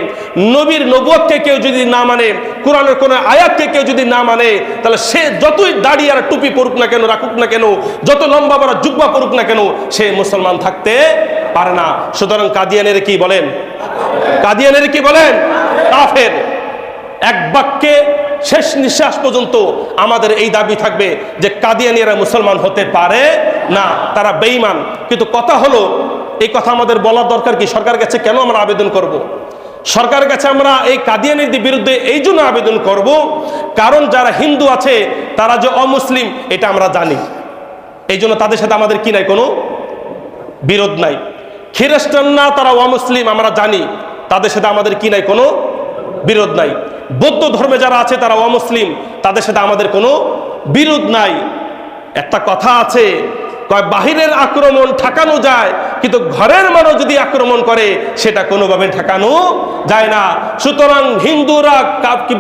নবীর নবুয়তকে কেউ যদি না মানে, কোরআনের কোন আয়াতকে কেউ যদি না মানে, তাহলে সে যতই দাড়ি আর টুপি পরুক না কেন, রাখুক না কেন, যত লম্বা বড় জুব্বা পরুক না কেন, সে মুসলমান থাকতে পারে না। সুতরাং কাদিয়ানের কি বলেন? কাদিয়ানের কি বলেন? কাফের। এক বাক্যে শেষ নিঃশ্বাস পর্যন্ত আমাদের এই দাবি থাকবে যে কাদিয়ানীরা মুসলমান হতে পারে না, তারা বেঈমান। কিন্তু কথা হলো, এই কথা আমাদের বলার দরকার কি? সরকারের কাছে কেন আমরা আবেদন করব? সরকারের কাছে আমরা এই কাদিয়ানীদের বিরুদ্ধে এই জন্য আবেদন করব, কারণ যারা হিন্দু আছে তারা যে অমুসলিম এটা আমরা জানি, এই জন্য তাদের সাথে আমাদের কি নাই, কোনো বিরোধ নাই। খ্রিস্টান না, তারা অমুসলিম আমরা জানি, তাদের সাথে আমাদের কি নাই, কোনো বিরোধ নাই। বৌদ্ধ ধর্মে যারা আছে তারা অমুসলিম, তাদের সাথে আমাদের কোনো বিরোধ নাই। একটা কথা আছে, কয় বাহিরের আক্রমণ ঠেকানো যায়, কিন্তু ঘরের মানুষ যদি আক্রমণ করে সেটা কোনোভাবে ঠেকানো যায় না। সুতরাং হিন্দুরা,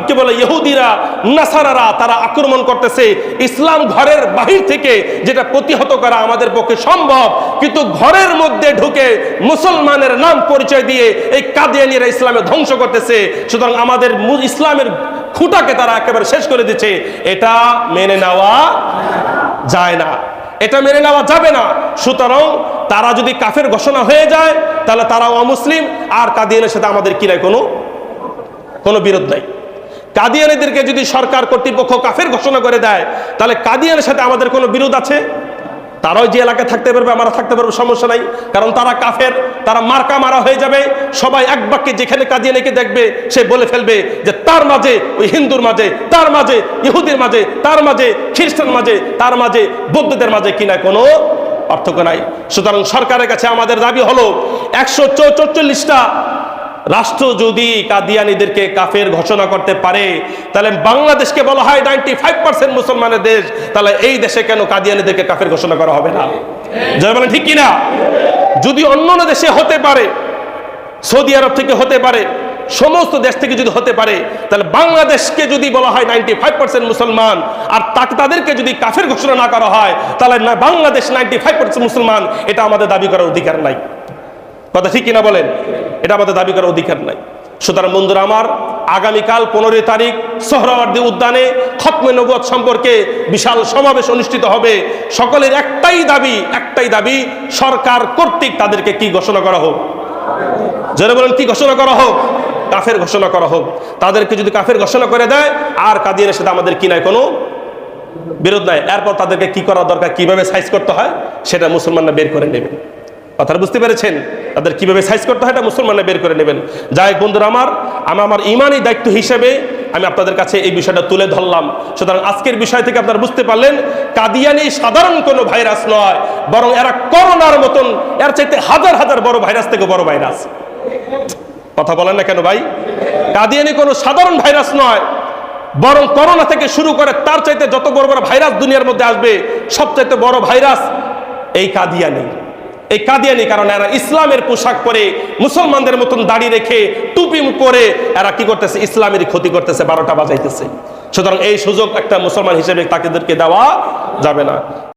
কি বলে, ইহুদিরা, নাসারারা, তারা আক্রমণ করতেছে ইসলাম ঘরের বাহির থেকে, যেটা প্রতিহত করা আমাদের পক্ষে সম্ভব, কিন্তু ঘরের মধ্যে ঢুকে মুসলমানের নাম পরিচয় দিয়ে এই কাদিয়ানীরা ইসলামে ধ্বংস করতেছে। সুতরাং আমাদের ইসলামের খুঁটাকে তারা একেবারে শেষ করে দিচ্ছে। এটা মেনে নেওয়া যায় না, এটা মেনে নেওয়া যাবে না। সুতরাং তারা যদি কাফের ঘোষণা হয়ে যায়, তাহলে তারা অমুসলিম, আর কাদিয়ানের সাথে আমাদের কি নাই, কোনো বিরোধ নাই। কাদিয়ানীদেরকে যদি সরকার কর্তৃপক্ষ কাফের ঘোষণা করে দেয়, তাহলে কাদিয়ানের সাথে আমাদের কোনো বিরোধ আছে? তারাও যে এলাকায় থাকতে পারবে, আমরা থাকতে পারবো, সমস্যা নাই। কারণ তারা কাফের, তারা মার্কা মারা হয়ে যাবে। সবাই এক বাক্যে যেখানে কাদিয়ানীকে দেখবে সে বলে ফেলবে যে তার মাঝে ওই হিন্দুর মাঝে, তার মাঝে ইহুদির মাঝে, তার মাঝে খ্রিস্টান মাঝে, তার মাঝে বৌদ্ধদের মাঝে কিনা কোনো পার্থক্য নাই। সুতরাং সরকারের কাছে আমাদের দাবি হলো 144টা রাষ্ট্র যদি কাদিয়ানীদেরকে কাফের ঘোষণা করতে পারে, তাহলে বাংলাদেশকে বলা হয় 95% মুসলমানের দেশ, তাহলে এই দেশে কেন কাদিয়ানীদেরকে কাফের ঘোষণা করা হবে না? জয় বলেন ঠিক কিনা? যদি অন্য দেশে হতে পারে, সৌদি আরব থেকে হতে পারে, সমস্ত দেশ থেকে যদি হতে পারে, তাহলে বাংলাদেশকে যদি বলা হয় 95% মুসলমান, আর তাদেরকে যদি কাফের ঘোষণা না করা হয়, তাহলে না বাংলাদেশ 95% মুসলমান, এটা আমাদের দাবি করার অধিকার নাই। কথা ঠিক কিনা বলেন? এটা আমাদের দাবি করার অধিকার নাই। সুতরাং বন্ধুরা আমার, আগামীকাল 15 তারিখ সোহরাওয়ার্দী উদ্যানে খতমে নবুয়ত সম্পর্কে বিশাল সমাবেশ অনুষ্ঠিত হবে। সকলের একটাই দাবি, সরকার কর্তৃক তাদেরকে কি ঘোষণা করা হোক? যারা বলেন কি ঘোষণা করা হোক? কাফের ঘোষণা করা হোক। তাদেরকে যদি কাফের ঘোষণা করে দেয়, আর কাদিয়ানের সাথে আমাদের কি নাই, কোনো বিরোধ নাই। এরপর তাদেরকে কি করা দরকার, কিভাবে সাইজ করতে হয়, সেটা মুসলমানরা বের করে নেবেন। কথাটা বুঝতে পেরেছেন? তাদের কিভাবে সাইজ করতে হয় এটা মুসলমানরা বের করে নেবেন। যাই বন্ধুরা আমার ইমানি দায়িত্ব হিসেবে আমি আপনাদের কাছে এই বিষয়টা তুলে ধরলাম। সুতরাং আজকের বিষয় থেকে আপনারা বুঝতে পারলেন, কাদিয়ানি সাধারণ কোনো ভাইরাস নয়, বরং এরা করোনার মতন, এর চাইতে হাজার হাজার বড় ভাইরাস থেকে বড় ভাইরাস। কথা বলেন না কেন ভাই? কাদিয়ানি কোনো সাধারণ ভাইরাস নয়, বরং করোনা থেকে শুরু করে তার চাইতে যত বড় বড় ভাইরাস দুনিয়ার মধ্যে আসবে, সবচাইতে বড় ভাইরাস এই কাদিয়ানি। এই কাদিয়ানি, কারণ এরা ইসলামের পোশাক পরে, মুসলমানদের মতন দাড়ি রেখে, টুপি পরে এরা কি করতেছে? ইসলামের ক্ষতি করতেছে, 12টা বাজাইতেছে। সুতরাং এই সুযোগ একটা মুসলমান হিসেবে তাদেরকে দেওয়া যাবে না।